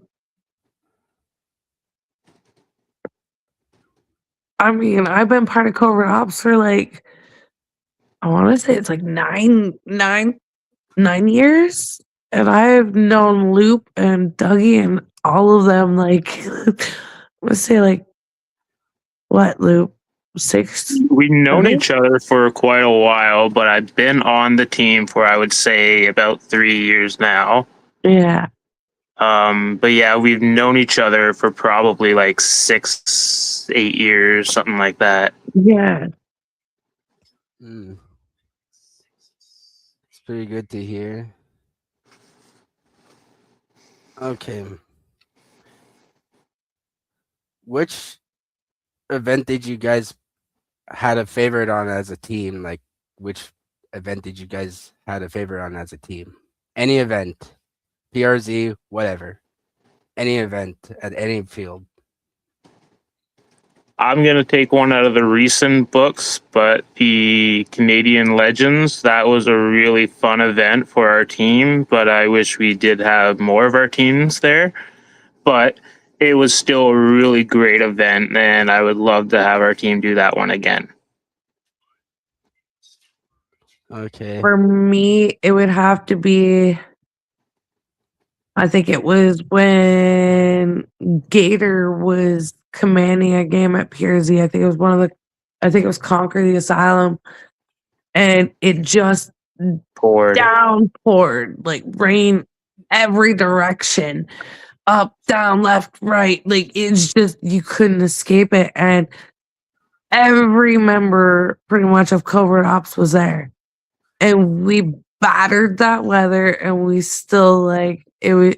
I mean, I've been part of Covert Ops for like I want to say it's like 9 years. And I've known Loop and Dougie and all of them like, let's say like, what, Loop? 6? We've known 7? each other for quite a while, but I've been on the team for, I would say, about 3 years now. Yeah. But yeah, we've known each other for probably like 6, 8 years, something like that. Yeah. Mm. It's pretty good to hear. Okay. Which event did you guys had a favorite on as a team? Like, which event did you guys had a favorite on as a team? Any event, PRZ, whatever, any event at any field. I'm gonna take one out of the recent books, but the Canadian Legends, that was a really fun event for our team, but I wish we did have more of our teams there. But it was still a really great event, and I would love to have our team do that one again. Okay. For me, it would have to be, I think it was when Gator was commanding a game at PRZ. I think it was Conquer the Asylum. And it just downpoured, like rain every direction, up, down, left, right. Like it's just, you couldn't escape it. And every member pretty much of Covert Ops was there. And we battered that weather and we still like it was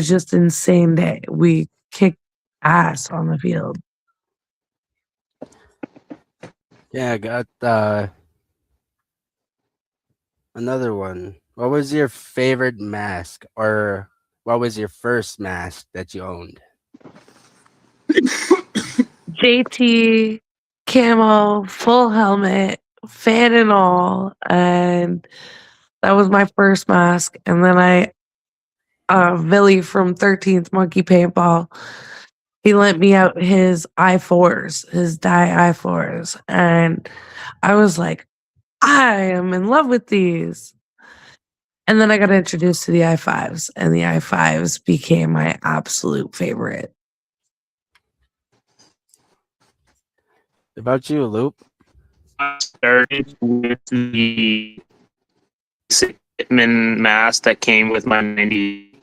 just insane day. We kicked ass on the field. Yeah, I got another one. What was your favorite mask, or what was your first mask that you owned? JT, camo, full helmet, fan and all, and that was my first mask. And then Billy from 13th Monkey Paintball, he lent me out his I4s, his dye I4s, and I was like, I am in love with these. And then I got introduced to the I5s, and the I5s became my absolute favorite. About you, Loop? I started with the Hitman mask that came with my 90.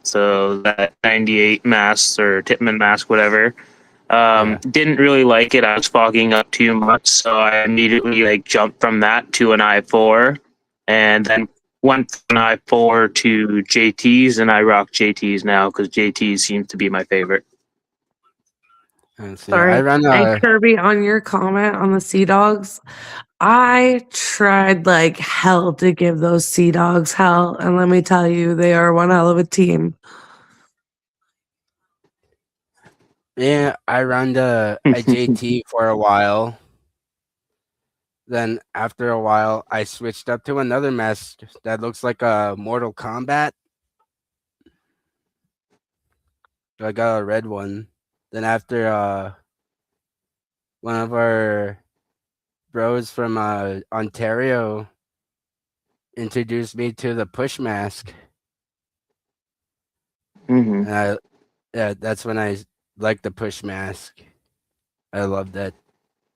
So that 98 mask or Tipman mask, whatever. Didn't really like it. I was fogging up too much, so I immediately like jumped from that to an I4, and then went from an I4 to JTs, and I rock JTs now because JTs seems to be my favorite. Sorry. I ran And Kirby, on your comment on the Sea Dogs, I tried like hell to give those Sea Dogs hell, and let me tell you, they are one hell of a team. Yeah, I ran a JT for a while. Then after a while, I switched up to another mask that looks like a Mortal Kombat. So I got a red one. Then after one of our bros from Ontario introduced me to the push mask. Mm-hmm. And that's when I liked the push mask. I love that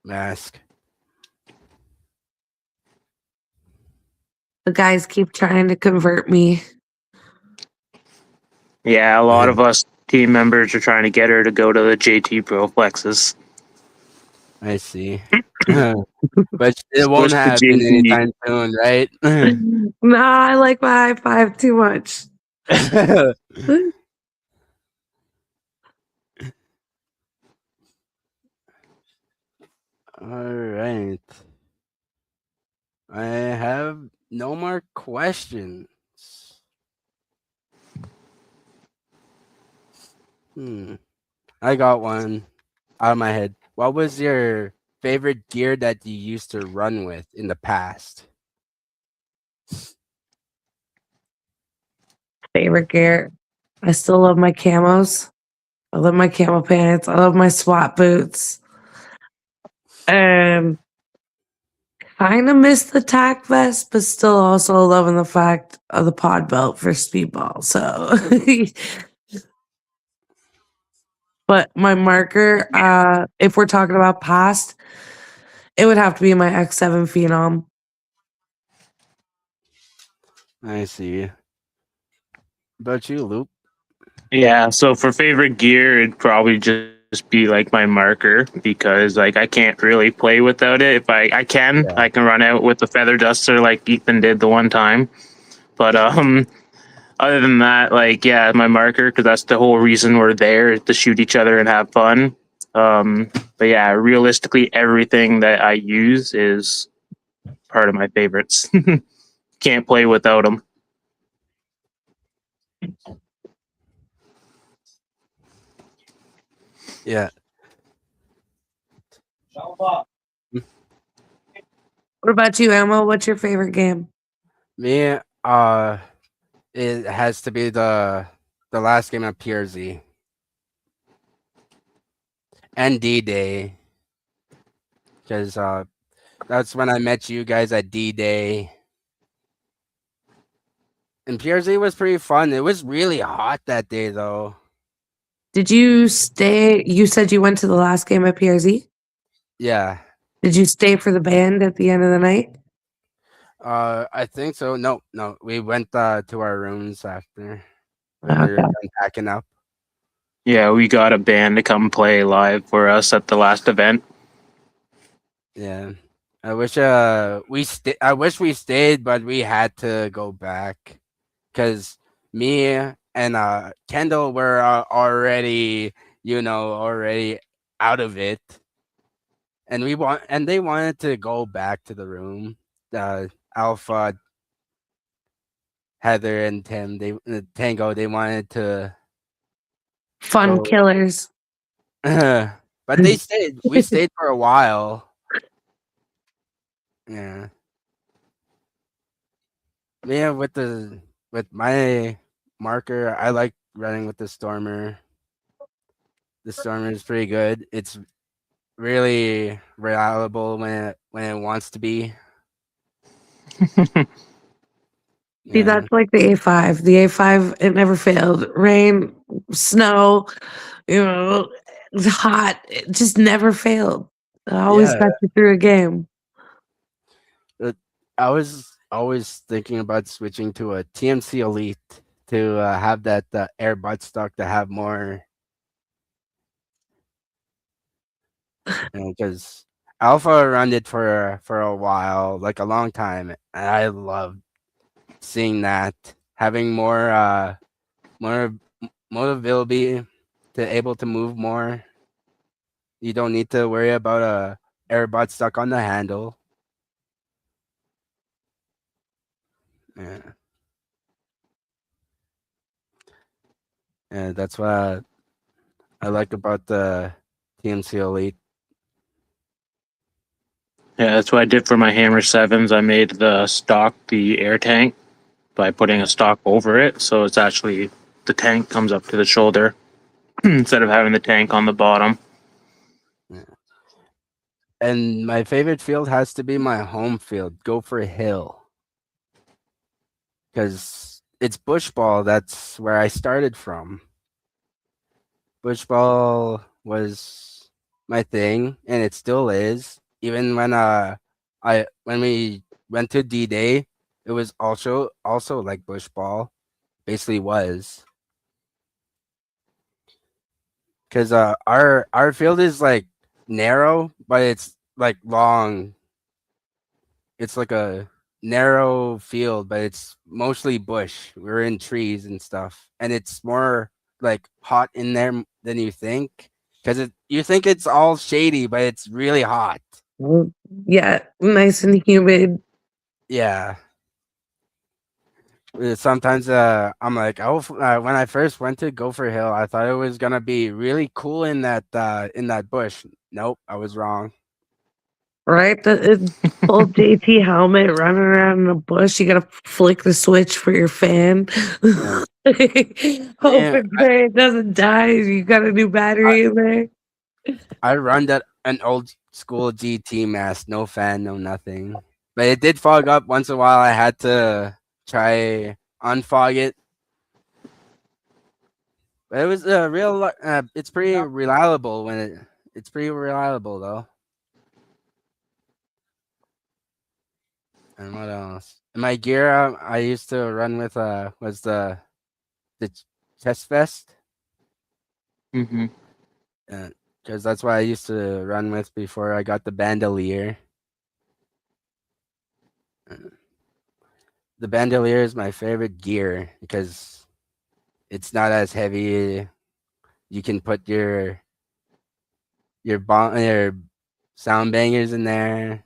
mask. The guys keep trying to convert me. Yeah, a lot of us team members are trying to get her to go to the JT Pro Flexes. I see. But it won't happen anytime soon, right? Nah, I like my I5 too much. All right. I have no more questions. I got one out of my head. What was your favorite gear that you used to run with in the past? Favorite gear. I still love my camos. I love my camo pants. I love my SWAT boots. And kind of miss the tack vest, but still also loving the fact of the pod belt for speedball. So, but my marker, if we're talking about past, it would have to be my X7 Phenom. I see. About you, Luke? Yeah, so for favorite gear, it'd probably just be like my marker because like I can't really play without it. If I can, Yeah. I can run out with the feather duster like Ethan did the one time. But other than that, like yeah, my marker because that's the whole reason we're there to shoot each other and have fun. But yeah, realistically, everything that I use is part of my favorites. Can't play without them. Yeah. What about you, Emma? What's your favorite game? Me, it has to be the last game of PRZ and D-Day because that's when I met you guys at D-Day. And PRZ was pretty fun. It was really hot that day, though. Did you stay? You said you went to the last game at PRZ. Yeah. Did you stay for the band at the end of the night? I think so. No. We went to our rooms after when we were Okay. done packing up. Yeah, we got a band to come play live for us at the last event. Yeah. I wish I wish we stayed, but we had to go back because me and Kendall were already already out of it, and they wanted to go back to the room. Alpha, Heather, and Tim, Tango, they wanted to Fun go, killers. but they stayed. We stayed for a while. Yeah. Yeah, with my marker, I like running with the Stormer. The Stormer is pretty good. It's really reliable when it wants to be. See, Yeah. that's like the A5. The A5, it never failed. Rain, snow, it's hot. It just never failed. It always Yeah. got you through a game. I was always thinking about switching to a TMC Elite to have that air buttstock to have more, because Alpha ran it for a while, like a long time, and I loved seeing that having more mobility to able to move more. You don't need to worry about a air buttstock on the handle. Yeah. Yeah, that's what I like about the TMC Elite. Yeah, that's what I did for my Hammer 7s. I made the stock the air tank by putting a stock over it. So it's actually the tank comes up to the shoulder instead of having the tank on the bottom. Yeah. And my favorite field has to be my home field, Gopher Hill. Because it's bush ball. That's where I started from. Bush ball was my thing, and it still is. Even when we went to D-Day, it was also like bush ball. Basically was. Because our field is like narrow, but it's like long. It's like a narrow field, but it's mostly bush. We're in trees and stuff, and it's more like hot in there than you think. Because you think it's all shady, but it's really hot. Yeah, nice and humid. Yeah. Sometimes I'm like, oh, when I first went to Gopher Hill, I thought it was gonna be really cool in that bush. Nope, I was wrong. Right? The full JT helmet running around in a bush. You gotta flick the switch for your fan. Yeah. Hope Man, and pray it doesn't die. You got a new battery in there. I run that an old school GT mask, no fan, no nothing. But it did fog up once in a while. I had to try unfog it. But it was real. It's pretty reliable when it's pretty reliable though. And what else? In my gear, I used to run with was the chest vest. Mm-hmm. Because that's what I used to run with before I got the bandolier. The bandolier is my favorite gear because it's not as heavy. You can put your sound bangers in there,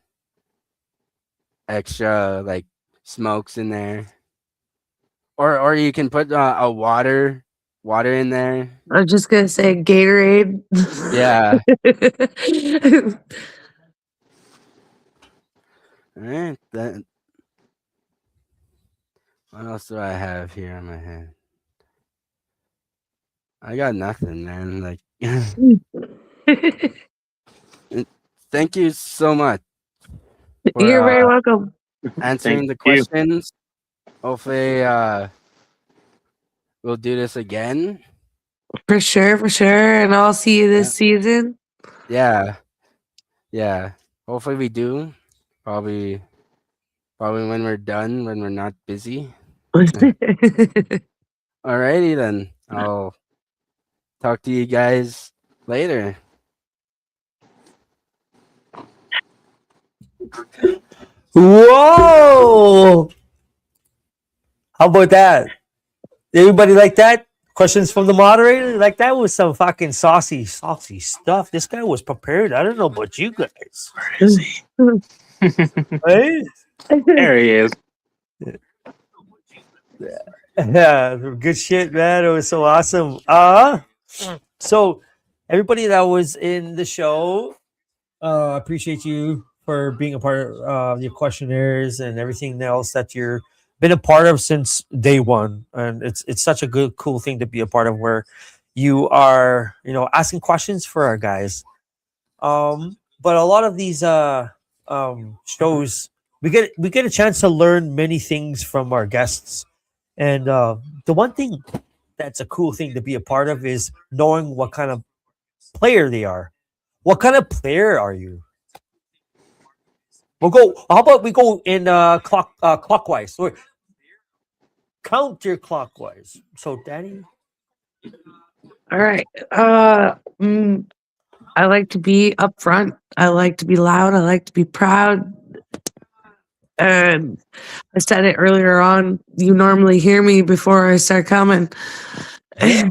extra like smokes in there, or you can put a water in there. I'm just gonna say Gatorade. Yeah. All right. Then what else do I have here on my head? I got nothing, man. Like, thank you so much for You're very welcome. answering the you. questions. Hopefully, we'll do this again. For sure, and I'll see you this season. Yeah. Hopefully, we do. Probably when we're done, when we're not busy. Alrighty then. I'll talk to you guys later. Whoa! How about that? Everybody like that? Questions from the moderator? Like that was some fucking saucy stuff. This guy was prepared. I don't know about you guys. Where is he? Right? There he is. Yeah, good shit, man. It was so awesome. So everybody that was in the show, appreciate you for being a part of your questionnaires and everything else that you're been a part of since day one. And it's such a good cool thing to be a part of where you are, asking questions for our guys. But a lot of these shows we get a chance to learn many things from our guests. And the one thing that's a cool thing to be a part of is knowing what kind of player they are. What kind of player are you? We'll go. How about we go in clockwise or counterclockwise? So, Danny, All right. I like to be upfront. I like to be loud. I like to be proud. And I said it earlier on. You normally hear me before I start coming. Yeah.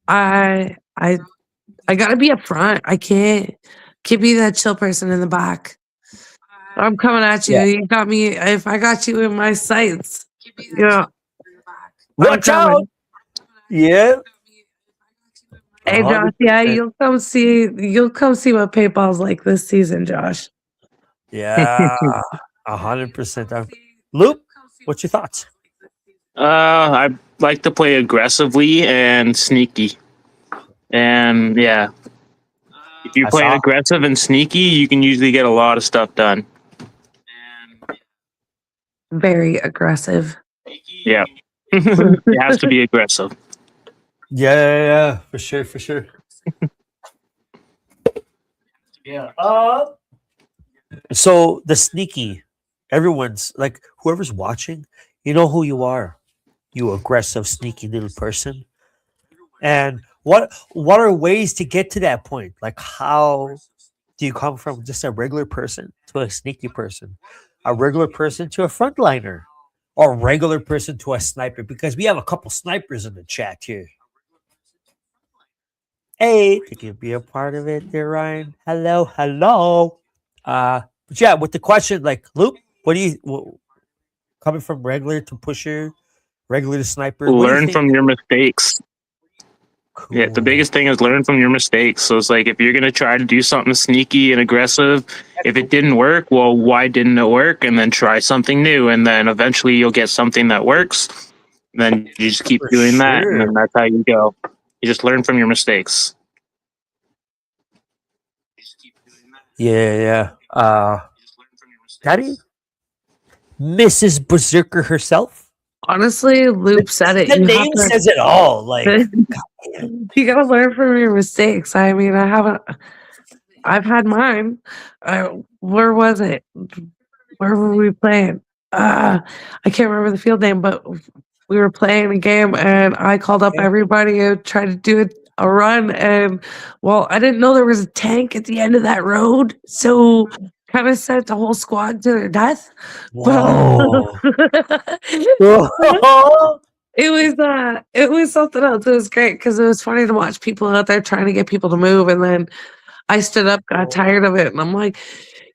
I gotta be upfront. I can't be that chill person in the back. I'm coming at you. Yeah. You got me. If I got you in my sights, I'm Watch out! coming. Yeah. Hey Josh, 100%. yeah, you'll come see what paintball's like this season, Josh. Yeah, 100%. Loop, what's your thoughts? I like to play aggressively and sneaky. And yeah, if you're playing aggressive and sneaky, you can usually get a lot of stuff done. Very aggressive. Yeah. It has to be aggressive. Yeah, for sure. Yeah. So the sneaky, everyone's like whoever's watching, you know who you are. You aggressive, sneaky little person. And what are ways to get to that point? Like how do you come from just a regular person to a sneaky person? A regular person to a frontliner? Or a regular person to a sniper? Because we have a couple snipers in the chat here. Hey, you can be a part of it there, Ryan. Hello. But yeah, with the question, like, Luke, coming from regular to pusher, regular to sniper, what do you Learn think? from your mistakes. Cool. Yeah, the biggest thing is learn from your mistakes. So it's like if you're gonna try to do something sneaky and aggressive, if it didn't work, well, why didn't it work? And then try something new, and then eventually you'll get something that works. Then you just keep For doing that, and sure. then that's how you go. You just learn from your mistakes. Yeah. Daddy, Mrs. Berserker herself. Honestly, Loop said it. The You have name to. says it all. Like, You gotta learn from your mistakes. I mean, I haven't. I've had mine. Where was it? Where were we playing? I can't remember the field name, but we were playing a game, and I called up Okay. everybody and tried to do a run. And well, I didn't know there was a tank at the end of that road, so kind of sent the whole squad to their death. whoa. It was something else. It was great because it was funny to watch people out there trying to get people to move, and then I stood up, got tired of it, and I'm like,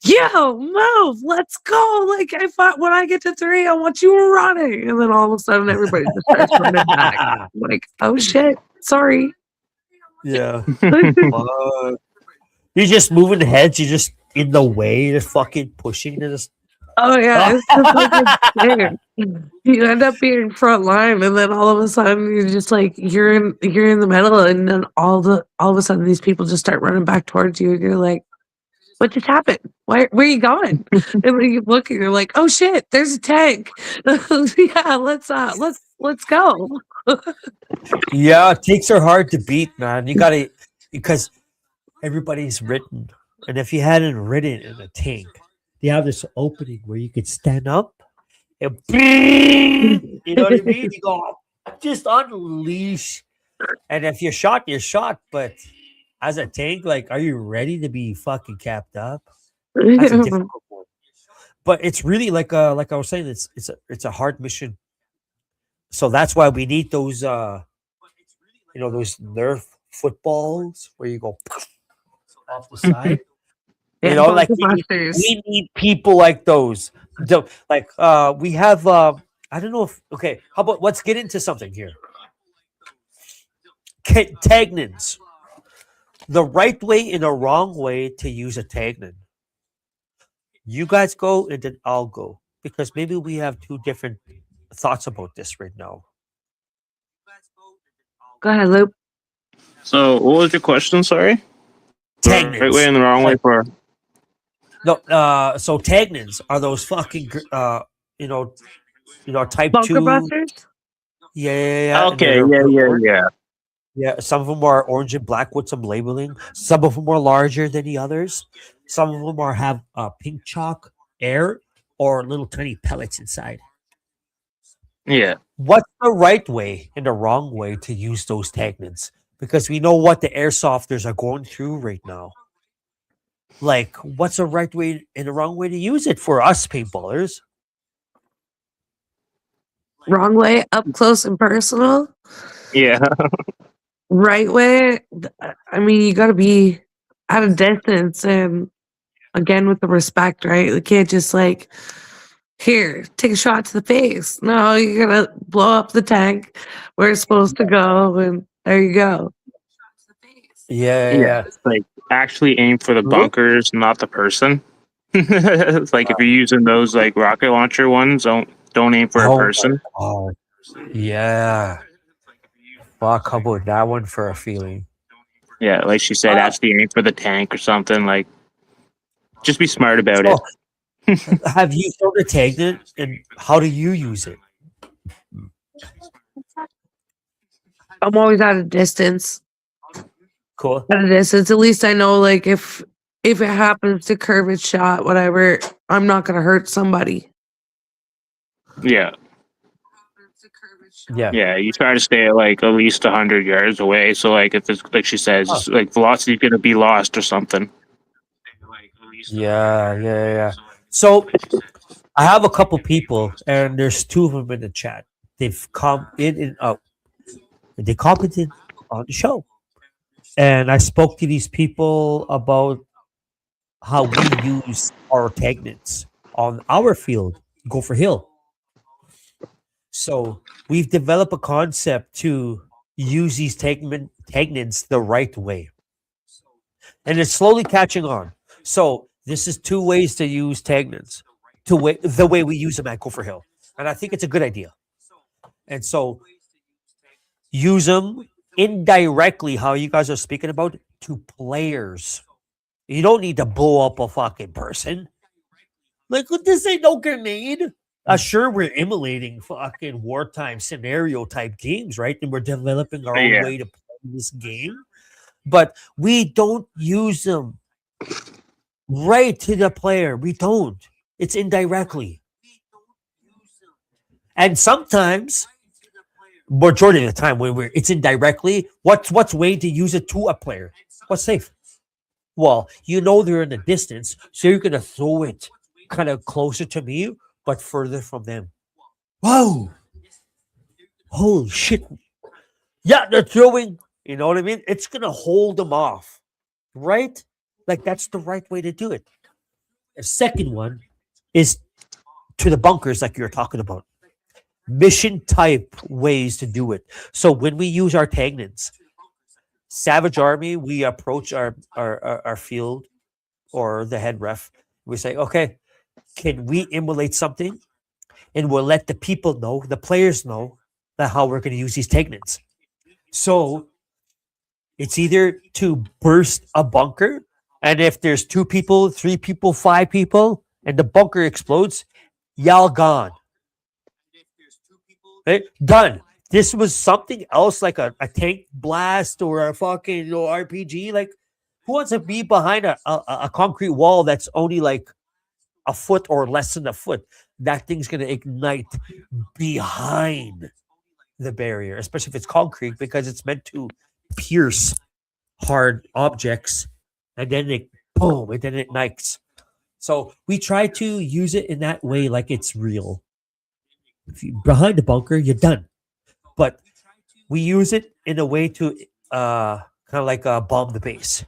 "Yo, move! Let's go!" Like I thought, when I get to 3, I want you running, and then all of a sudden, everybody just starts running back. I'm like, "Oh shit, sorry." Yeah. You're just moving heads. You're just in the way. You're fucking pushing this. Oh yeah, it's just like insane. You end up being front line, and then all of a sudden you're just like you're in the middle, and then all of a sudden these people just start running back towards you, and you're like, "What just happened? Where are you going?" And then you look, and you're like, "Oh shit, there's a tank." Yeah, let's go. Yeah, takes are hard to beat, man. You gotta because everybody's written, and if you hadn't written in a tank, they have this opening where you could stand up and you know what I mean. You go just unleash, and if you're shot, you're shot. But as a tank, like, are you ready to be fucking capped up? That's a difficult one. But it's really like I was saying, it's a hard mission. So that's why we need those those Nerf footballs where you go off the side. Yeah, Like Bunkbusters. we need people like those. Like we have I don't know if okay, how about let's get into something here. Tagnins. The right way and the wrong way to use a tagnin. You guys go and then I'll go. Because maybe we have two different thoughts about this right now. Go ahead, Loop. So, what was your question? Sorry. Tagnins. Right way and the wrong way for. No, so tagnins are those fucking type Bunker 2. Busters? Yeah. Okay, yeah. Yeah, some of them are orange and black with some labeling. Some of them are larger than the others. Some of them have pink chalk, air, or little tiny pellets inside. Yeah. What's the right way and the wrong way to use those tagnins? Because we know what the airsofters are going through right now. Like, what's the right way and the wrong way to use it for us paintballers? Wrong way, up close and personal. Yeah. Right way, I mean, you got to be at a distance, and again with the respect, right? You can't just like, here, take a shot to the face. No, you're gonna blow up the tank where it's supposed to go, and there you go. Yeah. It's like actually aim for the bunkers, not the person. It's like if you're using those like rocket launcher ones, don't aim for a person. Oh, yeah. Fuck, how about that one for a feeling? Yeah, like she said, actually aim for the tank or something. Like, just be smart about it. Have you thrown a tagnet, and how do you use it? I'm always at a distance. Cool. At a distance, at least I know, like if it happens to curve its shot, whatever, I'm not gonna hurt somebody. Yeah. Yeah. You try to stay at like at least 100 yards away. So like if it's like she says, like velocity is gonna be lost or something. Yeah. So I have a couple people, and there's 2 of them in the chat. They've come in and out. They commented on the show, and I spoke to these people about how we use our tagnets on our field, Gopher Hill. So we've developed a concept to use these tagnets the right way, and it's slowly catching on. So this is 2 ways to use tagnets, the way we use them at Gopher Hill, and I think it's a good idea. And so use them indirectly, how you guys are speaking about, to players. You don't need to blow up a fucking person. Like, this ain't no grenade. Sure, we're emulating fucking wartime scenario type games, right? And we're developing our own Yeah. way to play this game, but we don't use them right to the player. We don't. It's indirectly. And sometimes, majority of the time, when it's indirectly, what's way to use it to a player? What's safe? Well, you know they're in the distance, so you're gonna throw it kind of closer to me, but further from them. Whoa! Holy shit! Yeah, they're throwing. You know what I mean? It's gonna hold them off, right? Like that's the right way to do it. The second one is to the bunkers, like you were talking about. Mission type ways to do it. So when we use our tagnins, Savage Army, we approach our field or the head ref. We say, okay, can we emulate something? And we'll let the people know, the players know, that how we're going to use these tagnins. So it's either to burst a bunker, and if there's 2 people, 3 people, 5 people, and the bunker explodes, y'all gone. Right? Done. This was something else like a tank blast or a fucking RPG. Like, who wants to be behind a concrete wall that's only like a foot or less than a foot? That thing's going to ignite behind the barrier, especially if it's concrete, because it's meant to pierce hard objects, and then it boom, and then it ignites. So we try to use it in that way, like it's real. If you behind the bunker, you're done. But we use it in a way to kind of like bomb the base.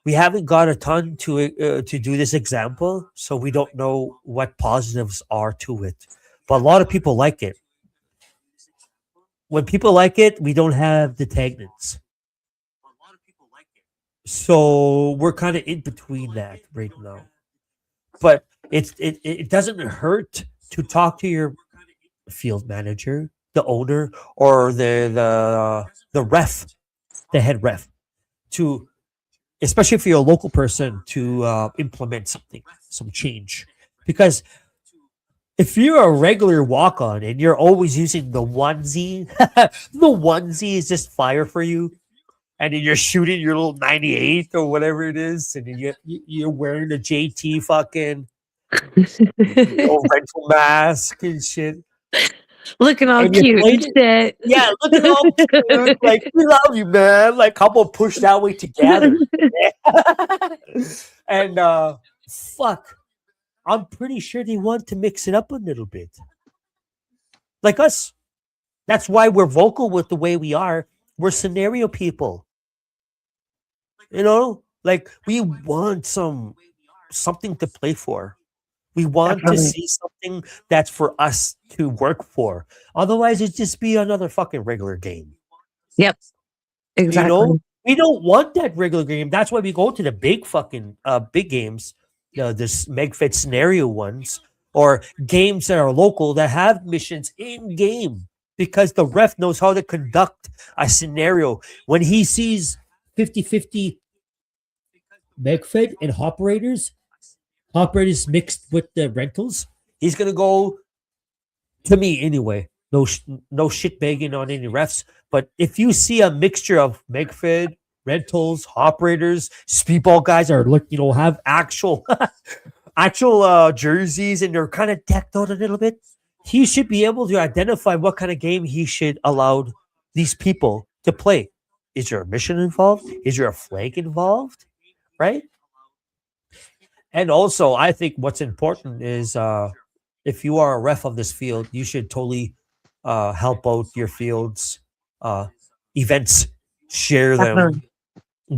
We haven't got a ton to do this example, so we don't know what positives are to it. But a lot of people like it. When people like it, we don't have the tagnins. So we're kind of in between that right now. But it doesn't hurt to talk to your field manager, the owner, or the ref, the head ref, to, especially if you're a local person, to implement something, some change. Because if you're a regular walk-on and you're always using the onesie, the onesie is just fire for you, and then you're shooting your little 98 or whatever it is, and then you're wearing the JT fucking rental mask and shit. Looking all And you cute played and it. shit. Yeah, look at all cute. Like, we love you, man. Like, couple push that way together. And fuck, I'm pretty sure they want to mix it up a little bit. Like us. That's why we're vocal with the way we are. We're scenario people. You know? Like, we want something to play for. We want to Definitely. see something that's for us to work for. Otherwise, it'd just be another fucking regular game. Yep. Exactly. You know, we don't want that regular game. That's why we go to the big fucking big games, this MegFed scenario ones, or games that are local that have missions in game, because the ref knows how to conduct a scenario. When he sees 50-50 MegFed and operators mixed with the rentals, he's gonna go, to me anyway. No shit begging on any refs. But if you see a mixture of MegFed, rentals, operators, speedball guys are have actual jerseys, and they're kind of decked out a little bit, he should be able to identify what kind of game he should allow these people to play. Is there a mission involved? Is there a flag involved? Right? And also, I think what's important is if you are a ref of this field, you should totally help out your field's events, share them, Definitely.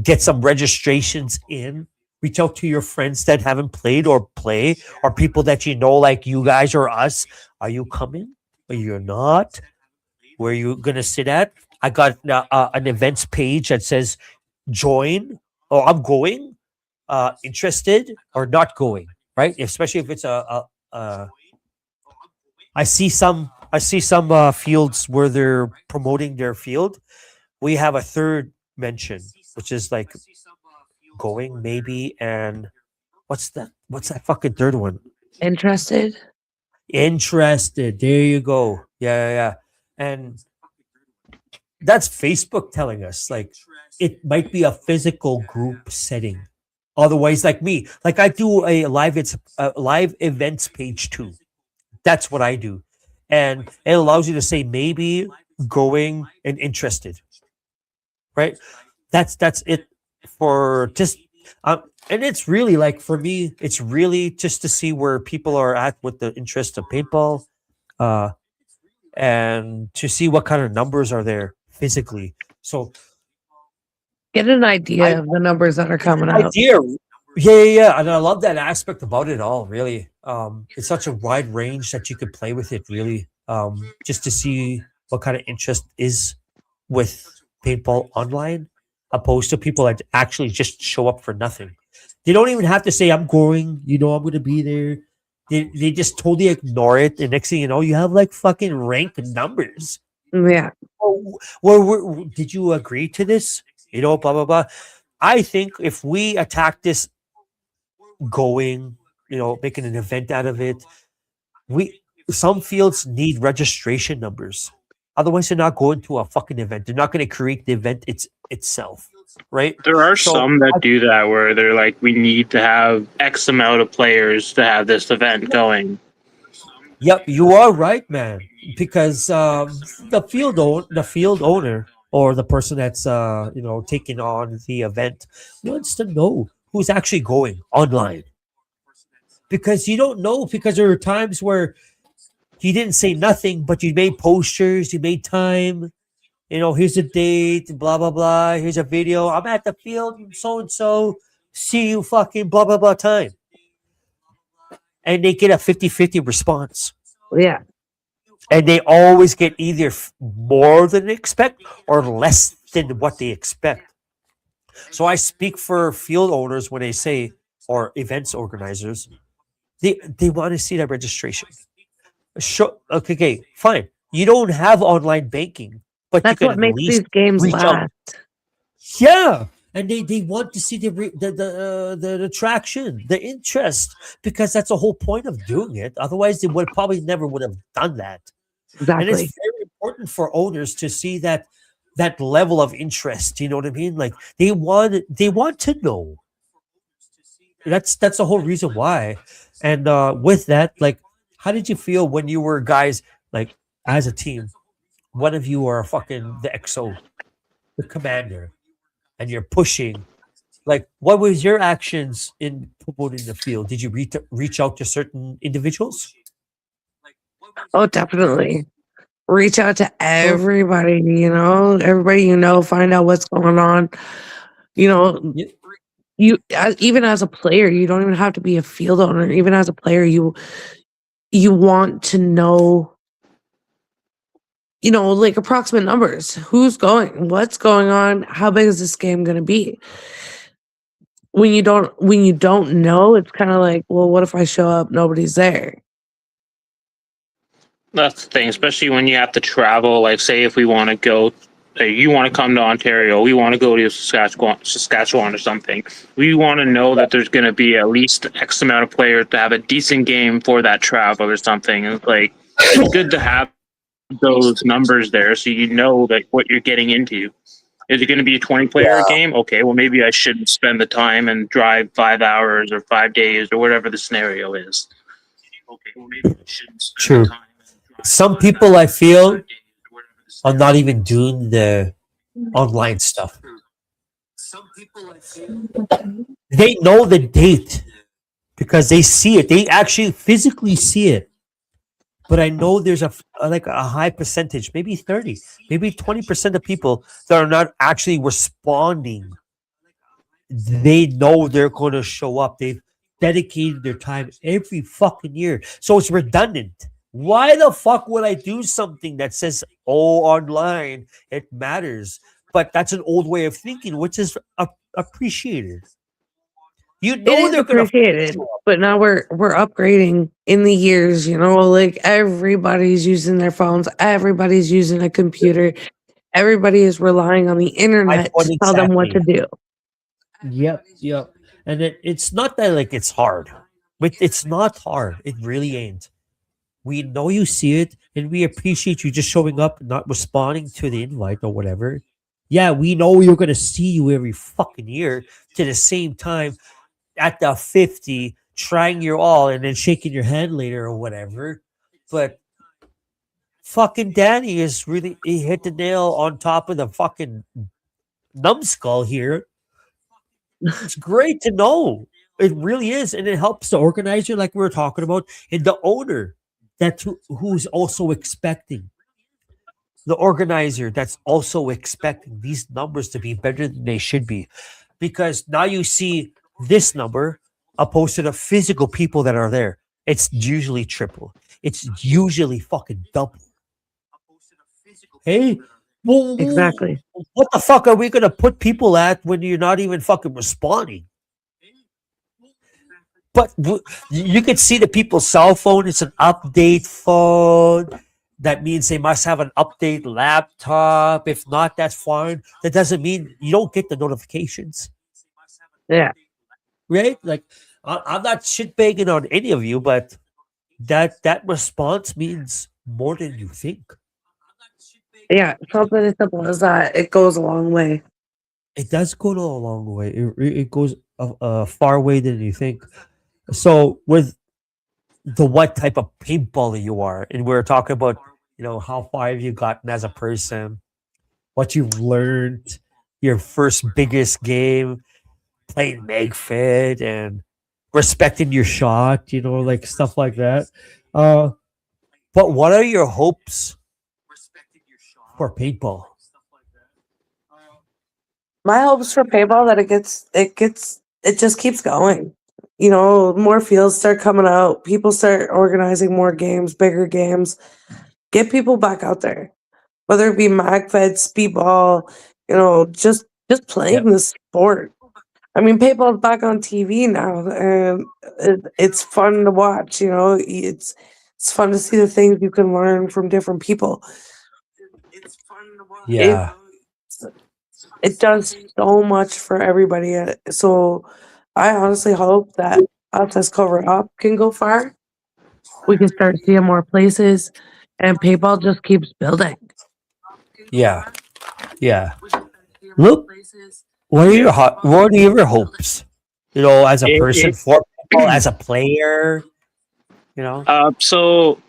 get some registrations in, reach out to your friends that haven't played or play, or people that you know, like you guys or us. Are you coming? Or you're not? Where are you going to sit at? I got an events page that says join, or I'm going, interested or not going, right? Especially if it's I see some fields where they're promoting their field. We have a third mention, which is like going maybe, and what's that fucking third one? Interested? Interested. There you go. Yeah. And that's Facebook telling us like it might be a physical group setting. Otherwise, like me, like I do a live events page too. That's what I do, and it allows you to say maybe, going, and interested. Right? That's it for just. And it's really like for me, it's really just to see where people are at with the interest of paintball, uh, and to see what kind of numbers are there physically. So Get an I idea of the numbers that are it's coming an out. idea. Yeah. And I love that aspect about it all, really. It's such a wide range that you could play with it, really. Just to see what kind of interest is with paintball online, opposed to people that actually just show up for nothing. They don't even have to say, I'm going, I'm going to be there. They just totally ignore it. And next thing you know, you have like fucking rank numbers. Yeah. Well, did you agree to this? Blah, blah, blah. I think if we attack this going, making an event out of it, some fields need registration numbers. Otherwise, they're not going to a fucking event. They're not going to create the event itself, right? There are So, some that do that where they're like, we need to have X amount of players to have this event going. yep, you are right, man. Because the field owner or the person that's taking on the event wants to know who's actually going online. Because you don't know, because there are times where he didn't say nothing, but you made posters, you made time. Here's a date, blah blah blah. Here's a video. I'm at the field, so and so. See you fucking blah blah blah time. And they get a 50-50 response. Yeah. And they always get either more than they expect or less than what they expect. So I speak for field owners when they say, or events organizers, they want to see that registration. Sure. Okay, fine. You don't have online banking, but you That's can what at makes least these games reach out. last. Yeah, and they want to see the attraction, the interest, because that's the whole point of doing it. Otherwise, they would probably never would have done that. And it's Exactly. very important for owners to see that level of interest. You know what I mean? Like they want to know. That's the whole reason why. And with that, like, how did you feel when you were guys like as a team? One of you are fucking the XO, the commander, and you're pushing. Like, what was your actions in promoting the field? Did you reach out to certain individuals? Oh, definitely. Reach out to Sure. everybody, everybody find out what's going on. Yeah. Even as a player, you don't even have to be a field owner. Even as a player, you want to know, like approximate numbers. Who's going? What's going on? How big is this game going to be? When you don't know, it's kind of like, well, what if I show up, nobody's there? That's the thing, especially when you have to travel. Like, say if we want to go, you want to come to Ontario, we want to go to Saskatchewan or something. We want to know that there's going to be at least X amount of players to have a decent game for that travel or something. And it's good to have those numbers there so you know that what you're getting into. Is it going to be a 20-player game? Okay, well, maybe I shouldn't spend the time and drive 5 hours or 5 days or whatever the scenario is. Okay, well, maybe I shouldn't spend True. the time. Some people I feel are not even doing the online stuff. They know the date because they see it. They actually physically see it. But I know there's a high percentage, maybe 30, maybe 20% of people that are not actually responding. They know they're going to show up. They've dedicated their time every fucking year. So it's redundant. Why the fuck would I do something that says, oh, online, it matters? But that's an old way of thinking, which is appreciated. You It know is they're going to appreciated, but now we're upgrading in the years. Like everybody's using their phones, everybody's using a computer, everybody is relying on the internet to tell them what to do. Yep. And it's not that like it's hard. But it's not hard. It really ain't. We know you see it, and we appreciate you just showing up and not responding to the invite or whatever. Yeah, we know we're gonna see you every fucking year to the same time at the 50, trying your all and then shaking your hand later or whatever. But fucking Danny is really he hit the nail on top of the fucking numbskull here. It's great to know. It really is, and it helps the organizer, like we were talking about, and the owner who's also expecting the organizer that's also expecting these numbers to be better than they should be, because now you see this number opposed to the physical people that are there. It's usually triple. It's usually fucking double. Hey, well, Exactly. what the fuck are we gonna put people at when you're not even fucking responding? But you can see the people's cell phone. It's an update phone. That means they must have an update laptop. If not, that's fine. That doesn't mean you don't get the notifications, Yeah. right? Like I'm not shitbagging on any of you, but that response means more than you think. Yeah. Something as simple as that. It goes a long way. It does go a long way. It goes a far way than you think. So with the what type of paintballer you are, and we're talking about, how far have you gotten as a person, what you've learned, your first biggest game, playing Megfit and respecting your shot, like stuff like that. Uh, but what are your hopes for paintball? My hopes for paintball that it just keeps going. More fields start coming out. People start organizing more games, bigger games. Get people back out there, whether it be MagFed, Speedball. Just playing Yep. the sport. I mean, paintball's back on TV now, and it's fun to watch. It's fun to see the things you can learn from different people. It Yeah. it does so much for everybody. So I honestly hope that us as Cover Up can go far. We can start seeing more places, and paintball just keeps building. Yeah. Yeah. Look, what are your hopes? As a person, for people, as a player, So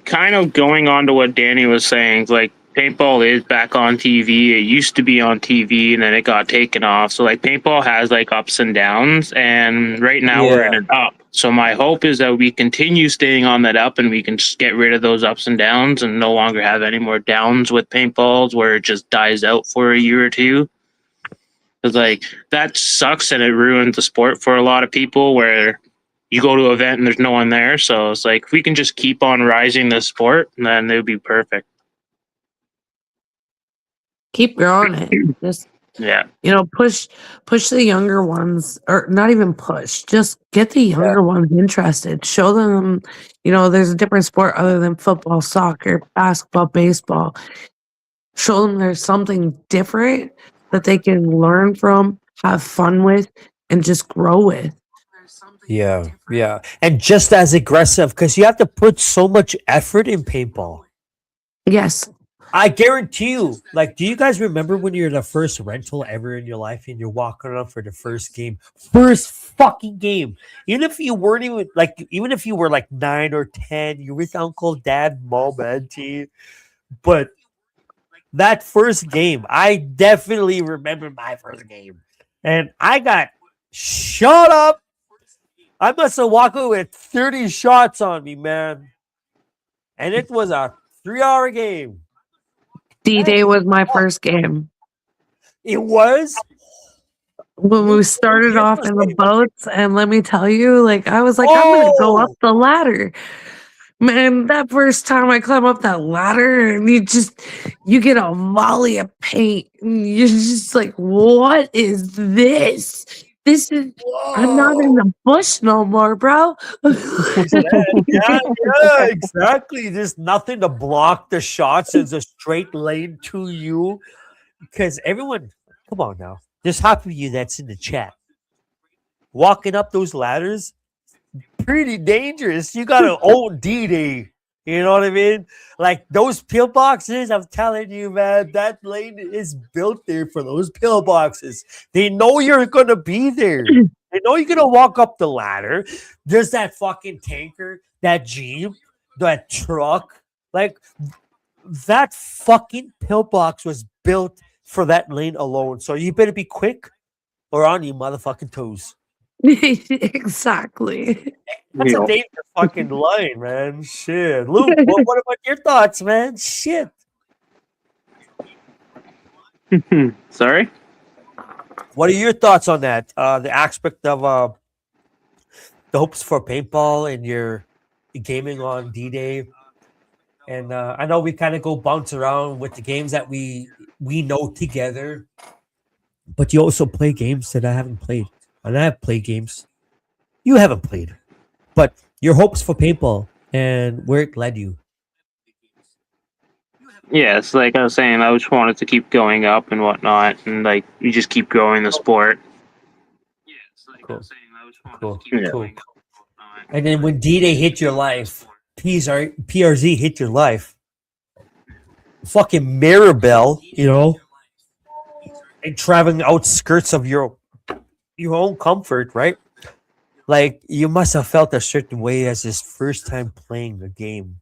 kind of going on to what Danny was saying, like paintball is back on TV. It used to be on TV and then it got taken off. So like paintball has like ups and downs, and right now we're in an up. So my hope is that we continue staying on that up and we can just get rid of those ups and downs and no longer have any more downs with paintballs where it just dies out for a year or two. Because like that sucks and it ruins the sport for a lot of people where you go to an event and there's no one there. So it's like if we can just keep on rising this sport, then it would be perfect. Keep growing it. Just Yeah. push the younger ones, or not even push. Just get the younger ones interested. Show them, there's a different sport other than football, soccer, basketball, baseball. Show them there's something different that they can learn from, have fun with, and just grow with. Yeah. And just as aggressive, because you have to put so much effort in paintball. Yes. I guarantee you, like, do you guys remember when you're the first rental ever in your life and you're walking around for the first fucking game? Even if you weren't even if you were like 9 or 10, you with uncle, dad, mom, auntie. But that first game, I definitely remember my first game. And I got shot up. I must have walked away with 30 shots on me, man. And it was a 3-hour game. D-Day was my first game. It was? When we started off in the boats, and let me tell you, I was like, I'm gonna go up the ladder. Man, that first time I climb up that ladder and you get a volley of paint. And you're just like, what is this? I'm not in the bush no more, bro. yeah, exactly. There's nothing to block the shots. It's a straight lane to you. Because everyone, come on now. There's half of you that's in the chat. Walking up those ladders, pretty dangerous. You got to own D-Day. You know what I mean? Like those pillboxes, I'm telling you, man, that lane is built there for those pillboxes. They know you're gonna be there. They know you're gonna walk up the ladder. There's that fucking tanker, that Jeep, that truck. Like that fucking pillbox was built for that lane alone. So you better be quick or on your motherfucking toes. Exactly. That's a dangerous fucking line, man. Shit. Luke, what about your thoughts, man? Shit. Sorry? What are your thoughts on that? The aspect of the hopes for paintball and your gaming on D-Day. And I know we kind of go bounce around with the games that we know together, but you also play games that I haven't played. And I have played games you haven't played. But your hopes for paintball and where it led you. Yeah, it's like I was saying, I just wanted to keep going up and whatnot, and like you just keep growing the sport. Cool. Yeah. Cool. And then when D-Day hit your life, PRZ hit your life, fucking Maribel, you know, and traveling outskirts of your own comfort, right? Like you must have felt a certain way as his first time playing a game,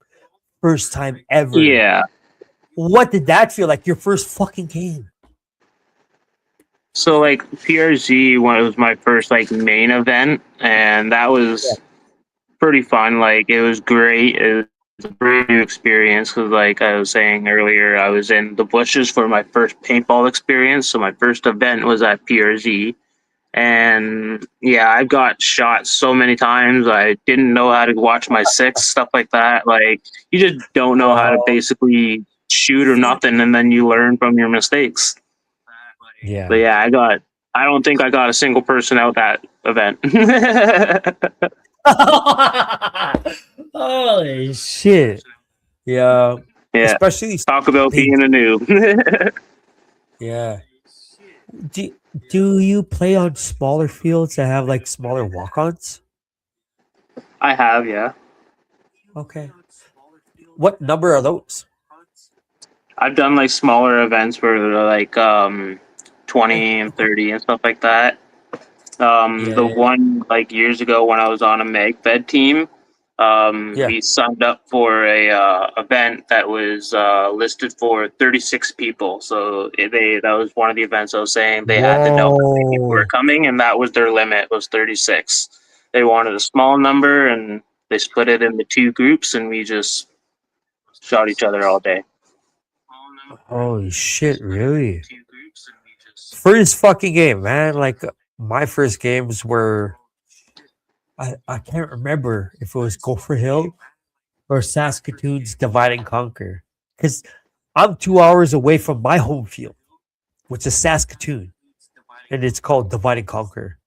first time ever. Yeah. What did that feel like? Your first fucking game. So like PRZ was my first like main event, and that was pretty fun. Like it was great. It was a brand new experience because, like I was saying earlier, I was in the bushes for my first paintball experience. So my first event was at PRZ, and yeah, I got shot so many times. I didn't know how to watch my six, stuff like that. Like you just don't know how to basically shoot or nothing, and then you learn from your mistakes. Yeah. But yeah, I don't think I got a single person out that event. Holy shit. Yeah. Yeah. Especially Talk about being a noob. yeah. Do you play on smaller fields that have like smaller walk-ons? I have, yeah. Okay. What number are those? I've done like smaller events where they're like 20 and 30 and stuff like that. The one like years ago when I was on a MagFed team, we signed up for a event that was listed for 36 people. So that was one of the events I was saying they had to know how many people were coming, and that was their limit, was 36. They wanted a small number, and they split it into two groups, and we just shot each other all day. Holy shit, really? First fucking game, man. Like my first games were I can't remember if it was Gopher Hill or Saskatoon's Divide and Conquer. Because I'm 2 hours away from my home field, which is Saskatoon. And it's called Divide and Conquer.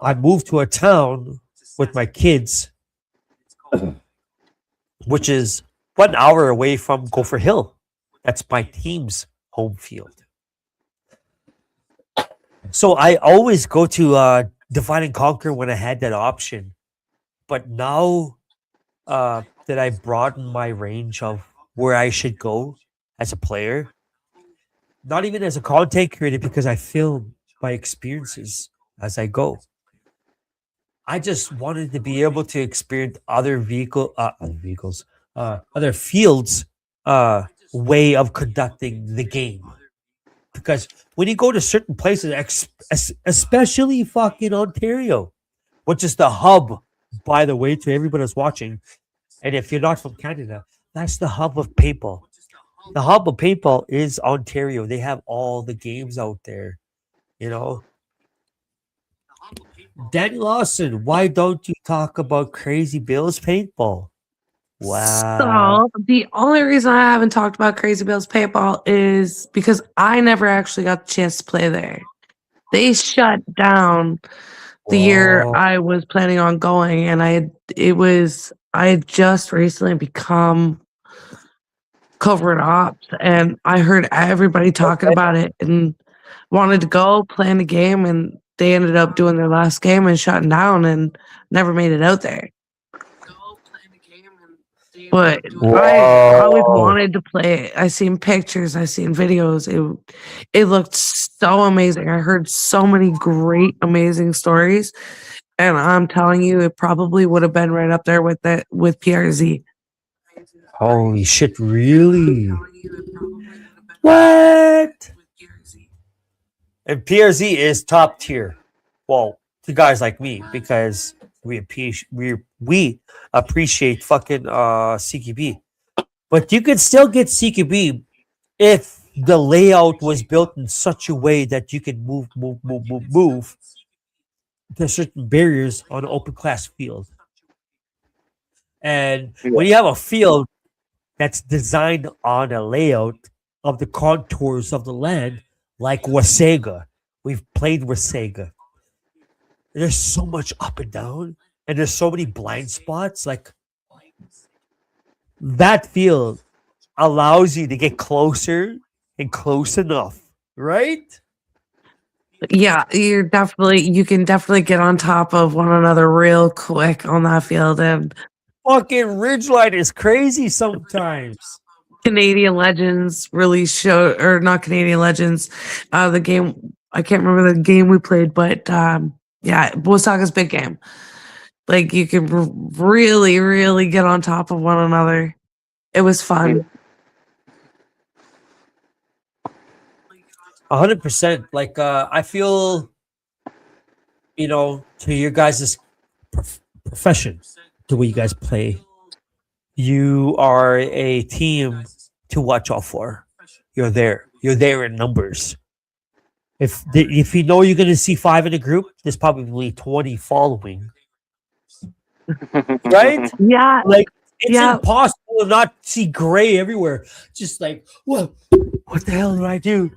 I moved to a town with my kids, which is 1 hour away from Gopher Hill. That's my team's home field. So I always go to Divide and Conquer when I had that option. But now that I broaden my range of where I should go as a player, not even as a content creator, because I film my experiences as I go. I just wanted to be able to experience other other fields way of conducting the game. Because when you go to certain places, especially fucking Ontario, which is the hub, by the way, to everybody that's watching, and if you're not from Canada, that's the hub of paintball. The hub of paintball is Ontario. They have all the games out there, you know. Danny Lawson, why don't you talk about Crazy Bill's paintball? Wow. So the only reason I haven't talked about Crazy Bill's paintball is because I never actually got the chance to play there. They shut down the year I was planning on going, and I had just recently become COVERT-OPS, and I heard everybody talking about it and wanted to go play in the game, and they ended up doing their last game and shutting down and never made it out there. But I always wanted to play it. I seen pictures, I seen videos. It looked so amazing. I heard so many great, amazing stories, and I'm telling you, it probably would have been right up there with PRZ. Holy shit! Really? What? And PRZ is top tier. Well, to guys like me, because we appreciate fucking CQB. But you could still get CQB if the layout was built in such a way that you could move. There's certain barriers on an open class field. And when you have a field that's designed on a layout of the contours of the land, like Wasaga, we've played Wasaga. There's so much up and down, and there's so many blind spots. Like that field allows you to get closer and close enough, right? Yeah, you can definitely get on top of one another real quick on that field. And fucking Ridgeline is crazy sometimes. Canadian Legends really show, or not Canadian Legends, the game, I can't remember the game we played, but yeah, Wasaga's big game. Like you can really, really get on top of one another. It was fun. 100%. Like I feel, to your guys' profession, the way you guys play, you are a team to watch out for. You're there in numbers. If you know you're going to see 5 in a group, there's probably 20 following. Right? Yeah. Like it's impossible to not see gray everywhere. Just like, what the hell did I do?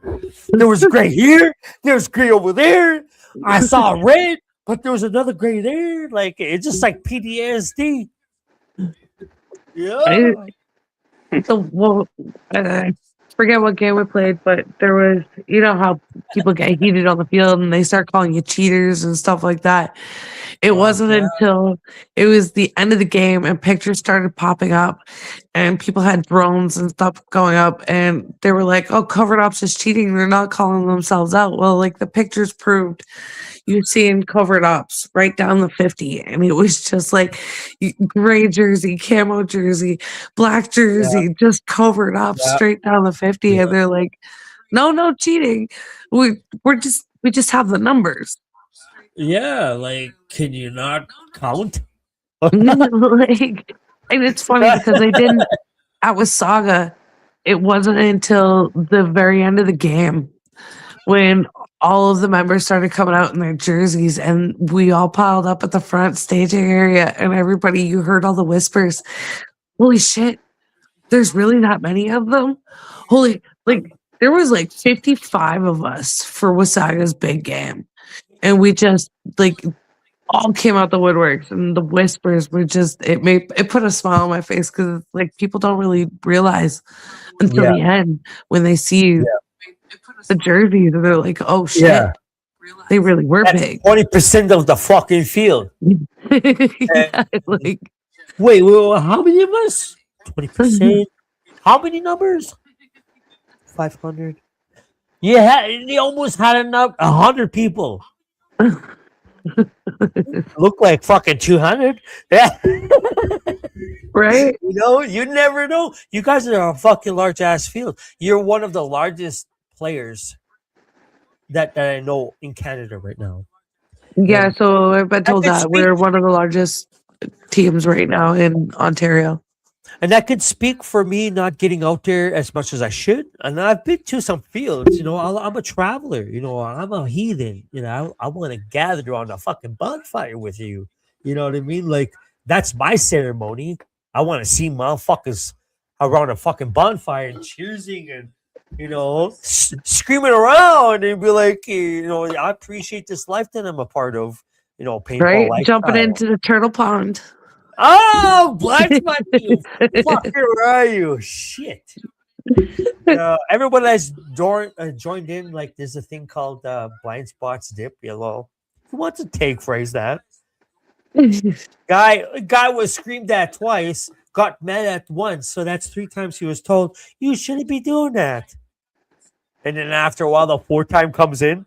There was gray here, there was gray over there. I saw red, but there was another gray there. Like it's just like PTSD. Yeah. I forget what game we played, but there was, how people get heated on the field and they start calling you cheaters and stuff like that. It wasn't until it was the end of the game and pictures started popping up and people had drones and stuff going up and they were like, oh, COVERT-OPS is cheating. They're not calling themselves out. Well, like the pictures proved you'd seen COVERT-OPS right down the 50. And it was just like gray jersey, camo jersey, black jersey, just COVERT-OPS straight down the 50. Yeah. And they're like, no cheating. We just have the numbers. Yeah, like, can you not count? And it's funny because they didn't at Wasaga. It wasn't until the very end of the game when all of the members started coming out in their jerseys and we all piled up at the front staging area and everybody, you heard all the whispers. Holy shit, there's really that many of them? There was like 55 of us for Wasaga's big game. And we just all came out the woodworks and the whispers were just, it put a smile on my face because like people don't really realize until the end when they see the jerseys and they're like, oh shit, they really were big. 20% of the fucking field. Wait, how many of us? 20%. How many numbers? 500. Yeah, they almost had enough 100 people. Look like fucking 200. Yeah. Right? You never know. You guys are a fucking large ass field. You're one of the largest players that I know in Canada right now. Yeah, and so I've been told that we're one of the largest teams right now in Ontario. And that could speak for me not getting out there as much as I should. And I've been to some fields, I'm a traveler, I'm a heathen, I want to gather around a fucking bonfire with you. You know what I mean? Like, that's my ceremony. I want to see motherfuckers around a fucking bonfire and cheersing and, screaming around and be like, I appreciate this life that I'm a part of, paintball right? lifestyle. Jumping into the turtle pond. Oh, blind spot! You fucker, where are you? Shit. Everyone that's joined in, like, there's a thing called blind spots dip. Who wants to take phrase that? Guy was screamed at twice. got mad at once. So that's 3 times he was told, you shouldn't be doing that. And then after a while, the 4th time comes in.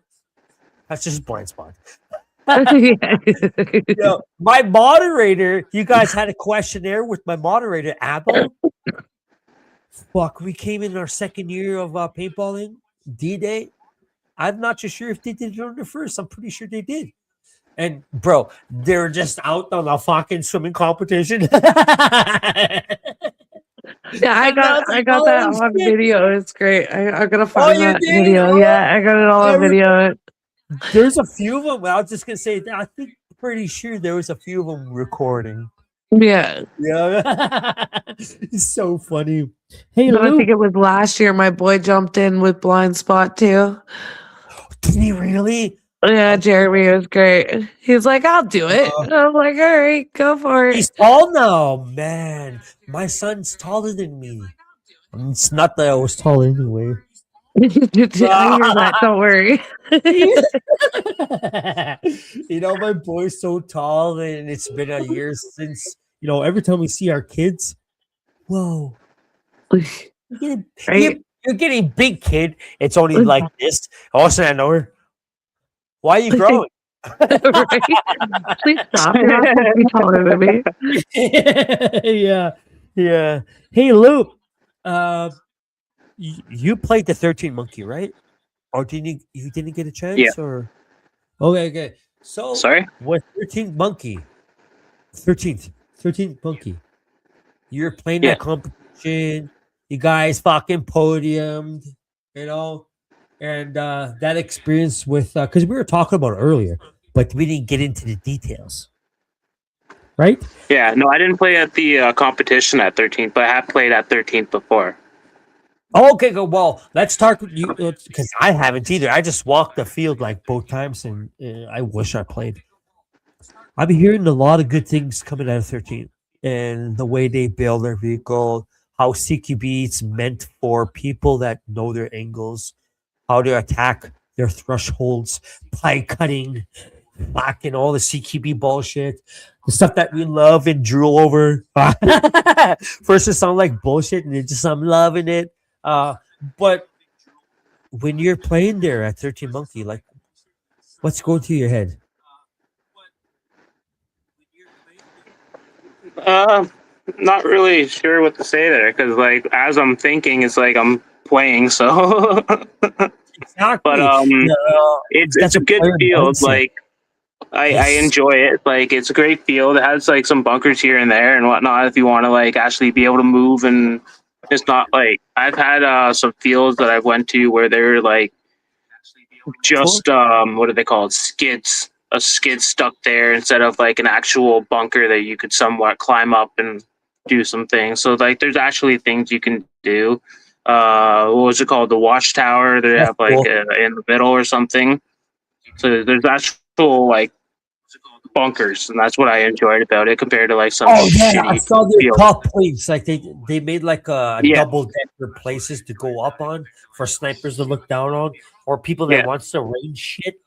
That's just blind spot. My moderator, you guys had a questionnaire with my moderator, Abel. Fuck, we came in our 2nd year of paintballing, D-Day. I'm not too sure if they did it on the first. I'm pretty sure they did. And bro, they're just out on a fucking swimming competition. Yeah, I got that on video. It's great. I'm gonna find that video. Oh, yeah, I got it all on video. There's a few of them. I was just gonna say, I think pretty sure there was a few of them recording. Yeah. It's so funny. Hey, but Luke. I think it was last year. My boy jumped in with blind spot too. Did he really? Yeah, Jeremy was great. He's like, I'll do it. I'm like, all right, go for it. He's tall now, man. My son's taller than me. It's not that I was tall anyway. I hear that. Don't worry. My boy's so tall, and it's been a year since, every time we see our kids, whoa. You're getting big, kid. It's only like this. All of a sudden, I know her. Why are you growing? Right? Please stop. You're not supposed to be taller than me. Yeah. Hey, Luke. You played the 13 Monkey, right? Or you didn't get a chance? Yeah. Or okay. So sorry, what 13th Monkey? 13th Monkey. You're playing that competition. You guys fucking podiumed, and that experience with because we were talking about it earlier, but we didn't get into the details. Right? Yeah, no, I didn't play at the competition at 13th, but I have played at 13th before. Okay, go. Well, let's talk with you because I haven't either. I just walked the field like both times, and I wish I played. I've been hearing a lot of good things coming out of 13th, and the way they build their vehicle, how CQB is meant for people that know their angles, how to attack their thresholds, pie cutting, fucking all the CQB bullshit, the stuff that we love and drool over. First, it sounded like bullshit, and I'm loving it. But when you're playing there at 13 Monkey, like, what's going through your head? Not really sure what to say there because, like, as I'm thinking, it's like I'm playing. So, Exactly. But it's a good field. Like, I enjoy it. Like, it's a great field. It has like some bunkers here and there and whatnot. If you want to like actually be able to move, and it's not like I've had some fields that I went to where they're like just what are they called, skids. A skid stuck there instead of like an actual bunker that you could somewhat climb up and do some things. So like there's actually things you can do. What was it called? The watchtower. They have like in the middle or something. So there's actual like bunkers, and that's what I enjoyed about it compared to like some. I saw their top plates. Like they made like a double decker places to go up on for snipers to look down on, or people that wants to range shit.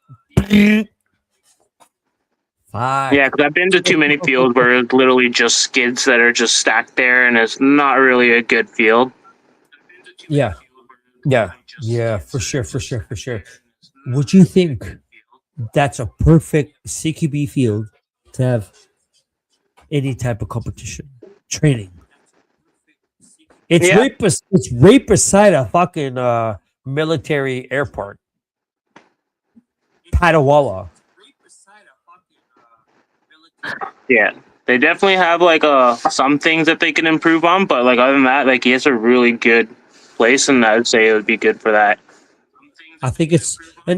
Yeah, because I've been to too many fields where it's literally just skids that are just stacked there, and it's not really a good field. Yeah, for sure. Would you think that's a perfect CQB field to have any type of competition training? It's right beside a fucking military airport, Padawan. Yeah, they definitely have like some things that they can improve on, but like other than that, like it's a really good place, and I would say it would be good for that. I think it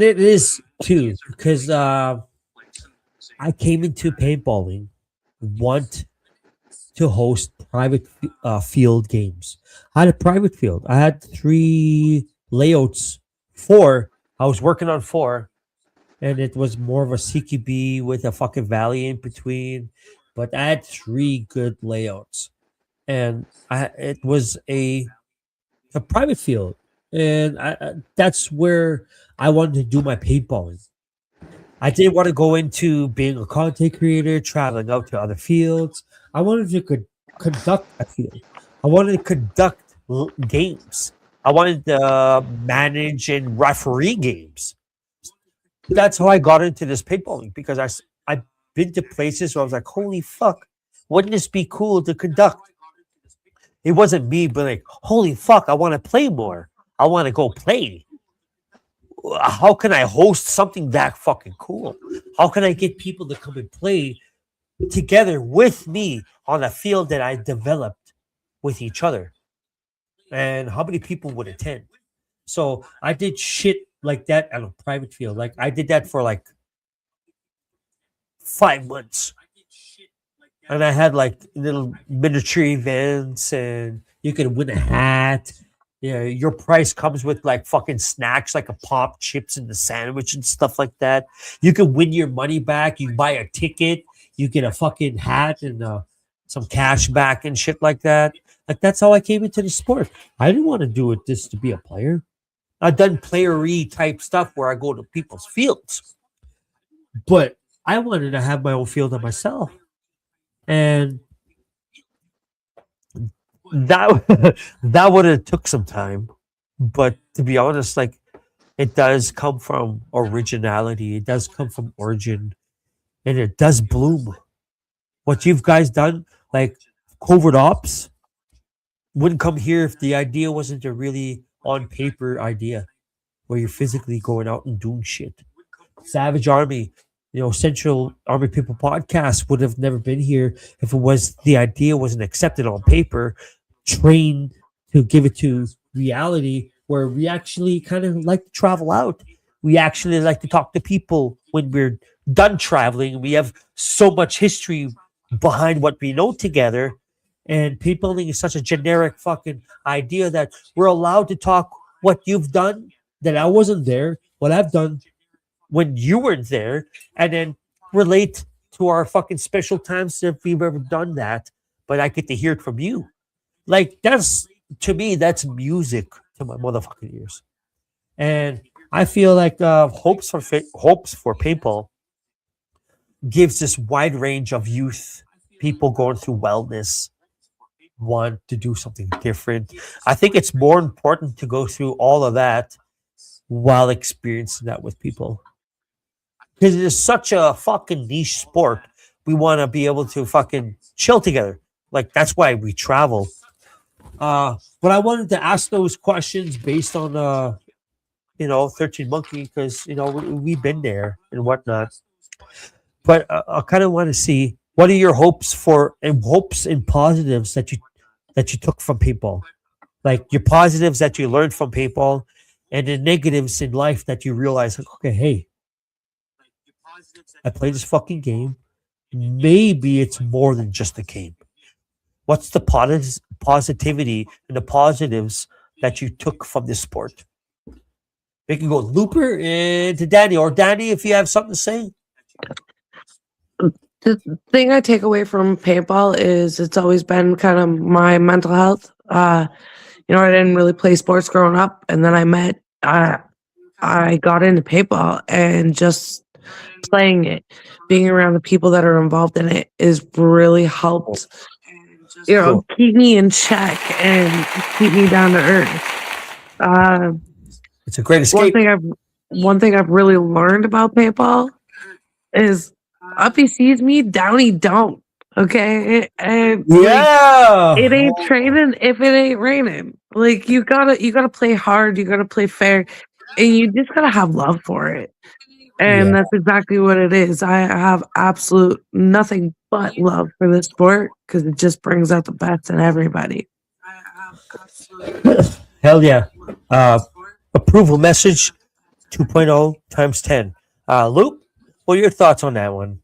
is too, because I came into paintballing want to host private field games. I had a private field. I had 3 layouts, 4. I was working on 4. And it was more of a CQB with a fucking valley in between. But I had 3 good layouts. And it was a private field. And that's where I wanted to do my paintballing. I didn't want to go into being a content creator, traveling out to other fields. I wanted to conduct a field. I wanted to conduct games. I wanted to manage and referee games. That's how I got into this paintballing because I've been to places where I was like, holy fuck, wouldn't this be cool to conduct? It wasn't me, but like, holy fuck, I want to play more. I want to go play. How can I host something that fucking cool? How can I get people to come and play together with me on a field that I developed with each other? And how many people would attend? So I did shit like that on a private field. Like I did that for like 5 months. And I had like little miniature events and you could win a hat. Yeah, your price comes with like fucking snacks like a pop, chips, and the sandwich and stuff like that. You can win your money back. You buy a ticket, you get a fucking hat and some cash back and shit like that. Like that's how I came into the sport. I didn't want to do it just to be a player. I've done playery type stuff where I go to people's fields, but I wanted to have my own field of myself, and that that would have took some time. But to be honest, like it does come from originality. It does come from origin, and it does bloom. What you've guys done, like covert ops, wouldn't come here if the idea wasn't a really on paper idea where you're physically going out and doing shit. Savage Army, Central Army People podcast would have never been here if it was the idea wasn't accepted on paper, trained to give it to reality, where we actually kind of like to travel out. We actually like to talk to people when we're done traveling. We have so much history behind what we know together. And paintballing is such a generic fucking idea that we're allowed to talk what you've done that I wasn't there, what I've done when you weren't there, and then relate to our fucking special times if we've ever done that. But I get to hear it from you. Like that's to me, that's music to my motherfucking ears. And I feel like hopes for paintball gives this wide range of youth, people going through wellness, want to do something different. I think it's more important to go through all of that while experiencing that with people because it is such a fucking niche sport. We want to be able to fucking chill together. Like that's why we travel. But I wanted to ask those questions based on 13 Monkey because we've been there and whatnot. But I kind of want to see what are your hopes and positives that you took from paintball, like your positives that you learned from paintball, and the negatives in life that you realize, like, okay, hey, I played this fucking game. Maybe it's more than just a game. What's the positivity and the positives that you took from this sport? We can go Looper and to Danny, or Danny, if you have something to say. The thing I take away from paintball is it's always been kind of my mental health. I didn't really play sports growing up, and then I got into paintball, and just playing it, being around the people that are involved in it, is really helped. Cool. Keep me in check and keep me down to earth. It's a great escape. One thing I've really learned about paintball is Uppy sees me, Downy don't. Okay, and Yeah, it ain't training if it ain't raining. Like you gotta play hard, you gotta play fair, and you just gotta have love for it. And that's exactly what it is. I have absolute nothing but love for this sport because it just brings out the best in everybody. Hell yeah. Approval message 2.0 times 10. Luke, what are your thoughts on that one?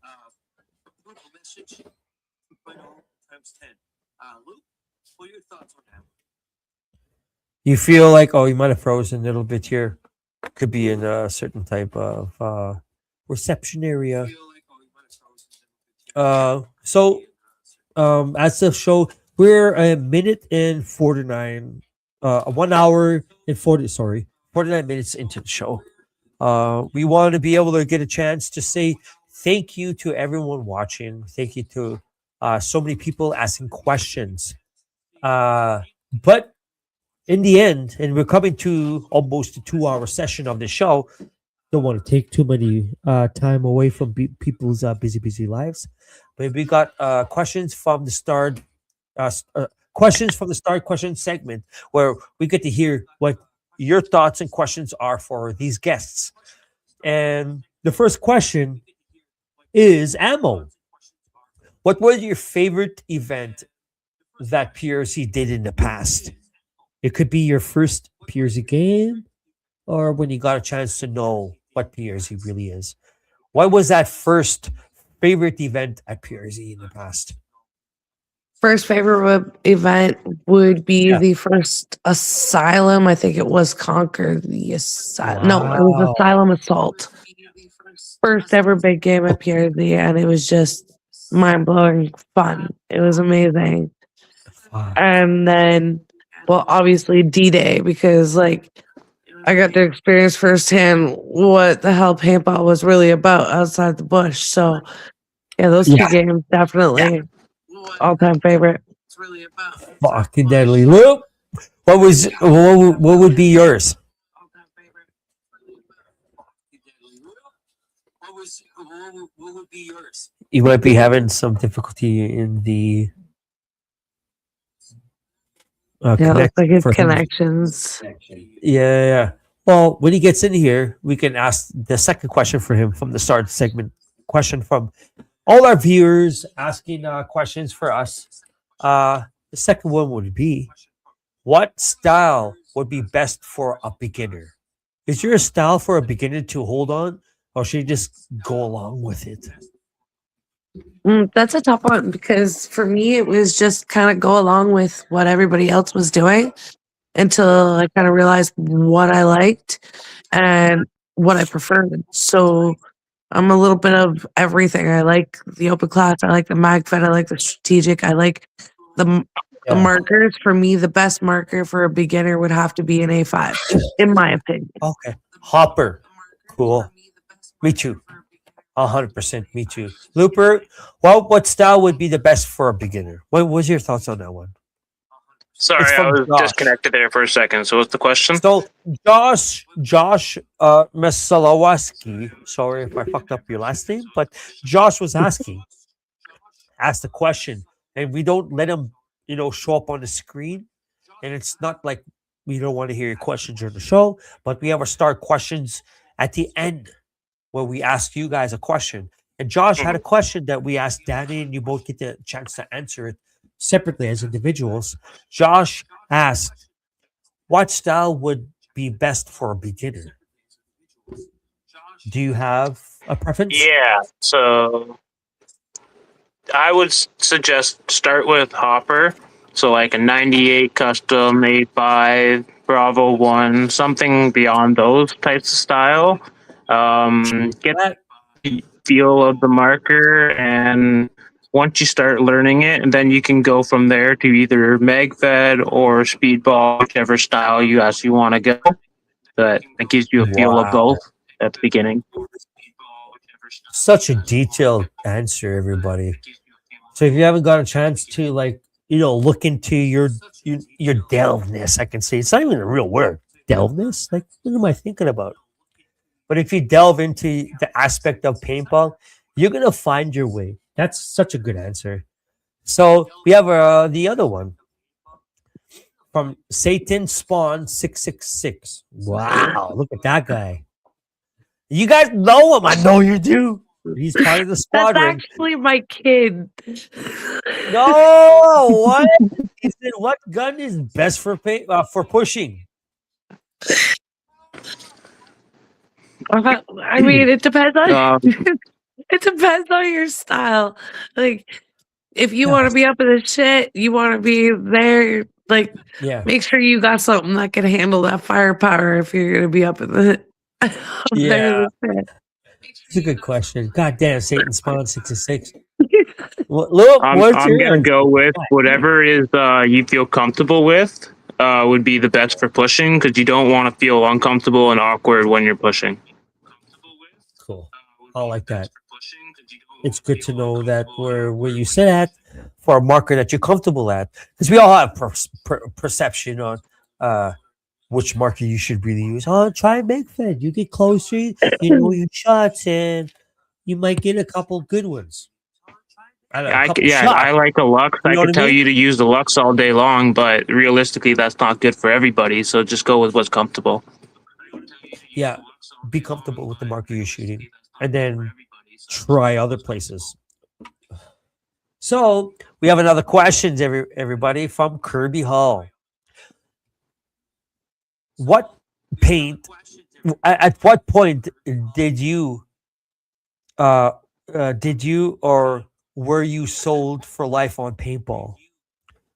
You feel like, you might have frozen a little bit here. Could be in a certain type of reception area. So as the show, we're a minute and 49, 1 hour and 49 minutes into the show. We want to be able to get a chance to say thank you to everyone watching. Thank you to So many people asking questions. But in the end, and we're coming to almost a 2 hour session of the show. Don't want to take too many time away from people's busy lives, but we got questions from the start. Questions from the start question segment where we get to hear what your thoughts and questions are for these guests. And the first question is Ammo. What was your favorite event that PRC did in the past? It could be your first PRC game or when you got a chance to know what PRC really is. What was that first favorite event at PRC in the past? First favorite event would be Yeah. the first Asylum. I think it was Conquer the Asylum. No, it was Wow. Asylum Assault. First ever big game at PRZ, and it was just mind blowing fun. It was amazing. Wow. And then, well, obviously D-Day, because like I got to experience firsthand what the hell paintball was really about outside the bush. So yeah, those two games definitely all-time favorite. Fucking deadly. Luke, what would be yours? You might be having some difficulty in the Yeah, it looks like it's for him. connections. Yeah. Well, when he gets in here, we can ask the second question for him from the start segment. Question from all our viewers asking questions for us. The second one would be, what style would be best for a beginner? Is there a style for a beginner to hold on, or should you just go along with it? That's a tough one because for me, it was just kind of go along with what everybody else was doing until I kind of realized what I liked and what I preferred. So I'm a little bit of everything. I like the open class. I like the MagFed. I like the strategic. I like the markers. For me, the best marker for a beginner would have to be an A5, in my opinion. Okay. Hopper. Cool. Me too. 100% me too. Looper, what style would be the best for a beginner? What was your thoughts on that one? Sorry, It's I from was Josh. disconnected there for a second. So what's the question? So Josh Masalawaski, sorry if I fucked up your last name, but Josh was asked the question, and we don't let him, show up on the screen. And it's not like we don't want to hear your questions during the show, but we have our start questions at the end where we ask you guys a question. And Josh had a question that we asked Danny, and you both get the chance to answer it separately as individuals. Josh asked, what style would be best for a beginner? Do you have a preference? Yeah, so I would suggest start with Hopper. So like a 98 custom, A5, Bravo 1, something beyond those types of style. Get the feel of the marker, and once you start learning it, and then you can go from there to either MagFed or Speedball, whichever style you actually want to go. But it gives you a feel of both at the beginning. Such a detailed answer, everybody. So if you haven't got a chance to look into your delveness, I can say it's not even a real word. Delveness? Like, what am I thinking about? But if you delve into the aspect of paintball, you're gonna find your way. That's such a good answer. So we have the other one from Satan Spawn 666. Wow, look at that guy. You guys know him. I know you do. He's part of the squadron. That's actually my kid. No, what? He said, what gun is best for pushing? I mean, it depends on it depends on your style. Like, if you want to be up in the shit, you want to be there. Like, make sure you got something that can handle that firepower if you're gonna be up in the there. It's a good question. God damn, Satan Spawn 66. Look, I'm gonna go with whatever is you feel comfortable with. Would be the best for pushing, because you don't want to feel uncomfortable and awkward when you're pushing. Cool. I like that. It's good to know that where you sit at, for a marker that you're comfortable at, because we all have perception on which marker you should really use. Oh, try MakeFed. You get closer, you know your shots, and you might get a couple good ones. I don't know, a couple shots. I like a Lux. You I know what could I tell mean? you to use the Lux all day long, but realistically, that's not good for everybody. So just go with what's comfortable. Yeah, be comfortable with the marker you're shooting, and then try other places. So we have another questions, everybody, from Kirby Hall. What paint? At what point did you or were you sold for life on paintball?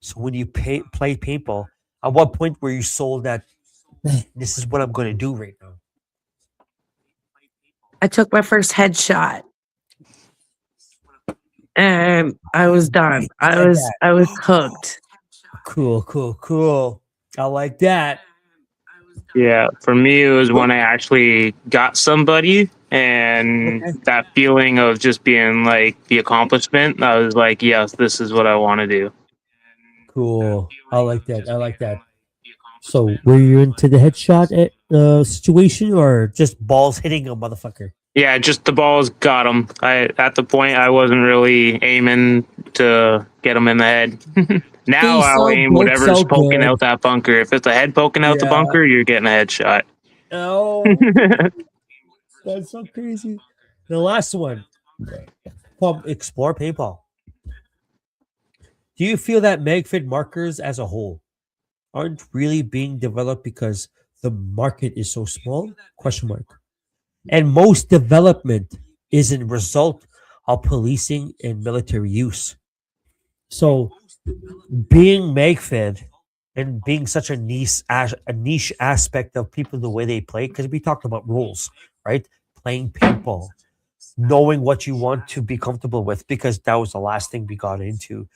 So when you play paintball, at what point were you sold that this is what I'm going to do right now? I took my first headshot and I was done. I was hooked. Cool. I like that. Yeah, for me, it was when I actually got somebody, and that feeling of just being like the accomplishment. I was like, yes, this is what I want to do. Cool. I like that. So were you into the headshot situation or just balls hitting a motherfucker? Yeah, just the balls got him. At the point, I wasn't really aiming to get him in the head. Now I'll aim whatever's poking out that bunker. If it's a head poking out the bunker, you're getting a headshot. Oh, that's so crazy. The last one, explore paintball. Do you feel that MagFit markers as a whole aren't really being developed because the market is so small? Question mark. And most development is in result of policing and military use. So being MagFed and being such a niche aspect of people the way they play, because we talked about rules, right? Playing paintball, knowing what you want to be comfortable with, because that was the last thing we got into.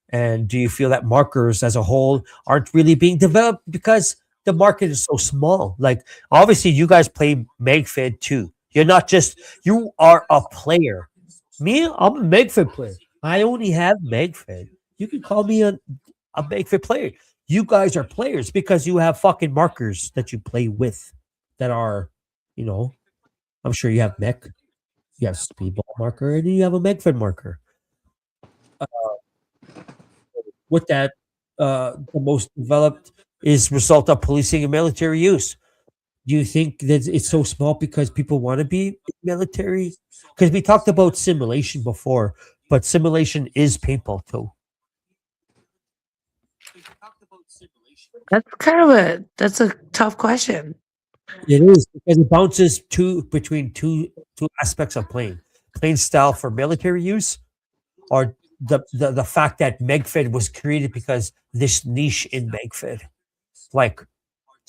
And do you feel that markers as a whole aren't really being developed because the market is so small? Like, obviously, you guys play MagFed too. You're not just, you are a player. Me, I'm a MagFed player. I only have MagFed. You can call me a MagFed player. You guys are players because you have fucking markers that you play with that are, I'm sure you have mech, you have speedball marker, and you have a MagFed marker. With that, the most developed is result of policing and military use. Do you think that it's so small because people want to be military? Because we talked about simulation before, but simulation is paintball too. That's a tough question. It is because it bounces between two aspects of playing style for military use, or the fact that MagFed was created because this niche in MagFed. Like,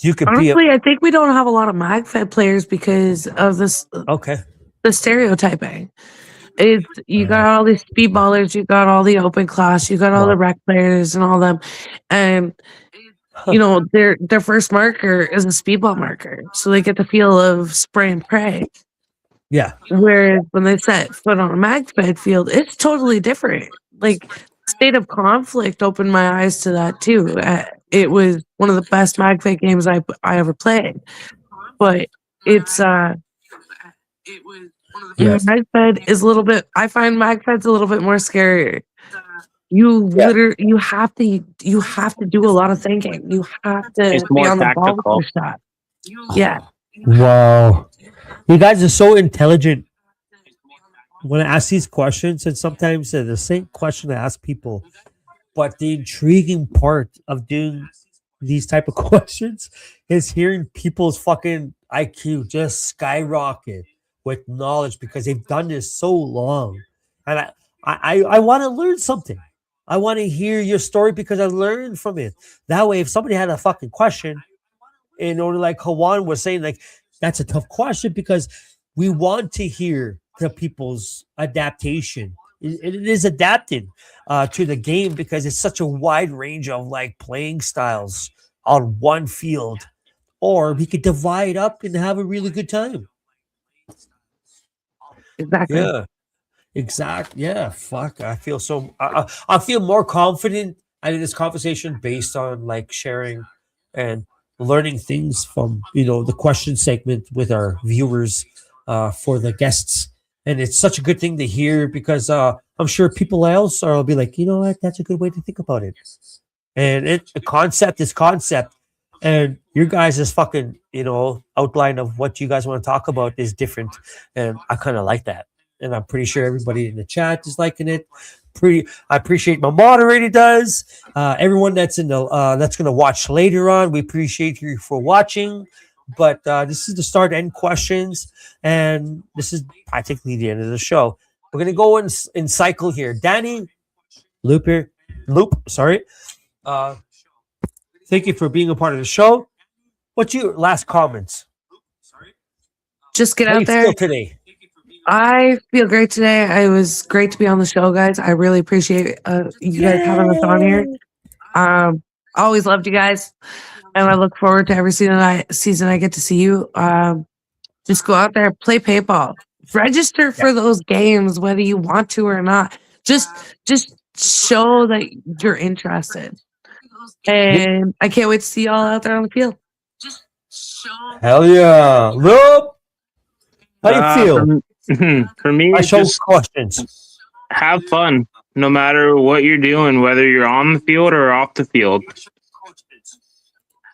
you could Honestly, I think we don't have a lot of MagFed players because of this. Okay. The stereotyping. You got all these speedballers, you got all the open class, you got all the rec players and all them, and their first marker is a speedball marker, so they get the feel of spray and pray. Yeah. Whereas when they set foot on a MagFed field, it's totally different. Like, State of Conflict opened my eyes to that too. It was one of the best MagFed games I ever played, but it's MagFed is a little bit. I find MagFed's a little bit more scary. You have to do a lot of thinking. You have to be on the ball with your shot. Yeah. Wow. You guys are so intelligent. When I ask these questions, and sometimes they're the same question I ask people, but the intriguing part of doing these type of questions is hearing people's fucking IQ just skyrocket with knowledge because they've done this so long. And I want to learn something. I want to hear your story because I learned from it. That way, if somebody had a fucking question, in order, like Hawan was saying, like, that's a tough question because we want to hear the people's adaptation. It is adapted to the game because it's such a wide range of like playing styles on one field, or we could divide up and have a really good time. Exactly. Yeah. Exactly. Yeah. Fuck. I feel so. I feel more confident in this conversation based on like sharing and learning things from the question segment with our viewers for the guests, and it's such a good thing to hear because I'm sure people else will be like, you know what, that's a good way to think about it, and the concept is concept, and your guys' fucking outline of what you guys want to talk about is different, and I kind of like that, and I'm pretty sure everybody in the chat is liking it. I appreciate my moderator does. Everyone that's that's gonna watch later on, we appreciate you for watching. But this is the start end questions, and this is practically the end of the show. We're gonna go in cycle here. Danny, sorry. Uh, Thank you for being a part of the show. What's your last comments? Just get How do out you there. feel today? I feel great today. It was great to be on the show, guys. I really appreciate you guys having us on here. I always loved you guys, and I look forward to every season I get to see you. Just go out there, play paintball, register for those games, whether you want to or not. Just show that you're interested, and I can't wait to see y'all out there on the field. Hell yeah, Loop. How do you feel? For me, I show just questions. have fun, no matter what you're doing, whether you're on the field or off the field.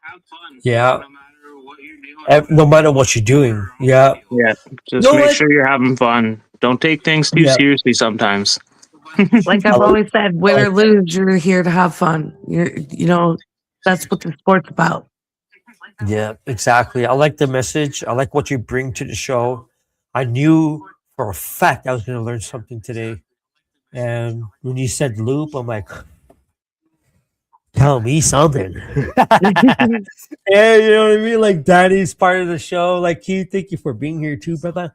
Have fun. Yeah. No matter what you're doing. No matter what you're doing. Yeah. Yeah. Just make sure you're having fun. Don't take things too seriously sometimes. Like I've always said, win or lose, you're here to have fun. That's what the sport's about. Yeah, exactly. I like the message. I like what you bring to the show. I knew for a fact I was going to learn something today. And when you said loop, I'm like, tell me something. Yeah, you know what I mean? Like, Daddy's part of the show. Like, Keith, thank you for being here too, brother.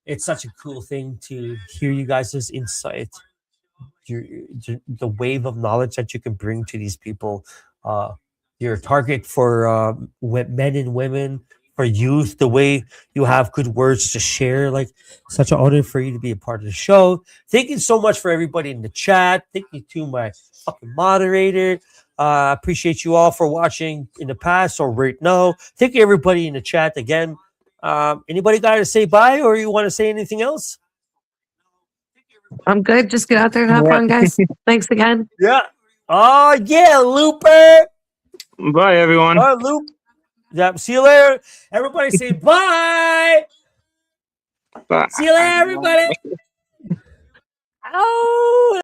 It's such a cool thing to hear you guys' insight, the wave of knowledge that you can bring to these people. Your target for men and women, for youth, the way you have good words to share. Like, such an honor for you to be a part of the show. Thank you so much for everybody in the chat. Thank you to my fucking moderator. Appreciate you all for watching in the past or right now. Thank you everybody in the chat again. Anybody got to say bye, or you want to say anything else? I'm good. Just get out there and have fun, guys. Thanks again. Yeah. Oh yeah, Looper. Bye, everyone. All right, Loop. Yeah. See you later. Everybody say bye. Bye. See you later, everybody. Oh.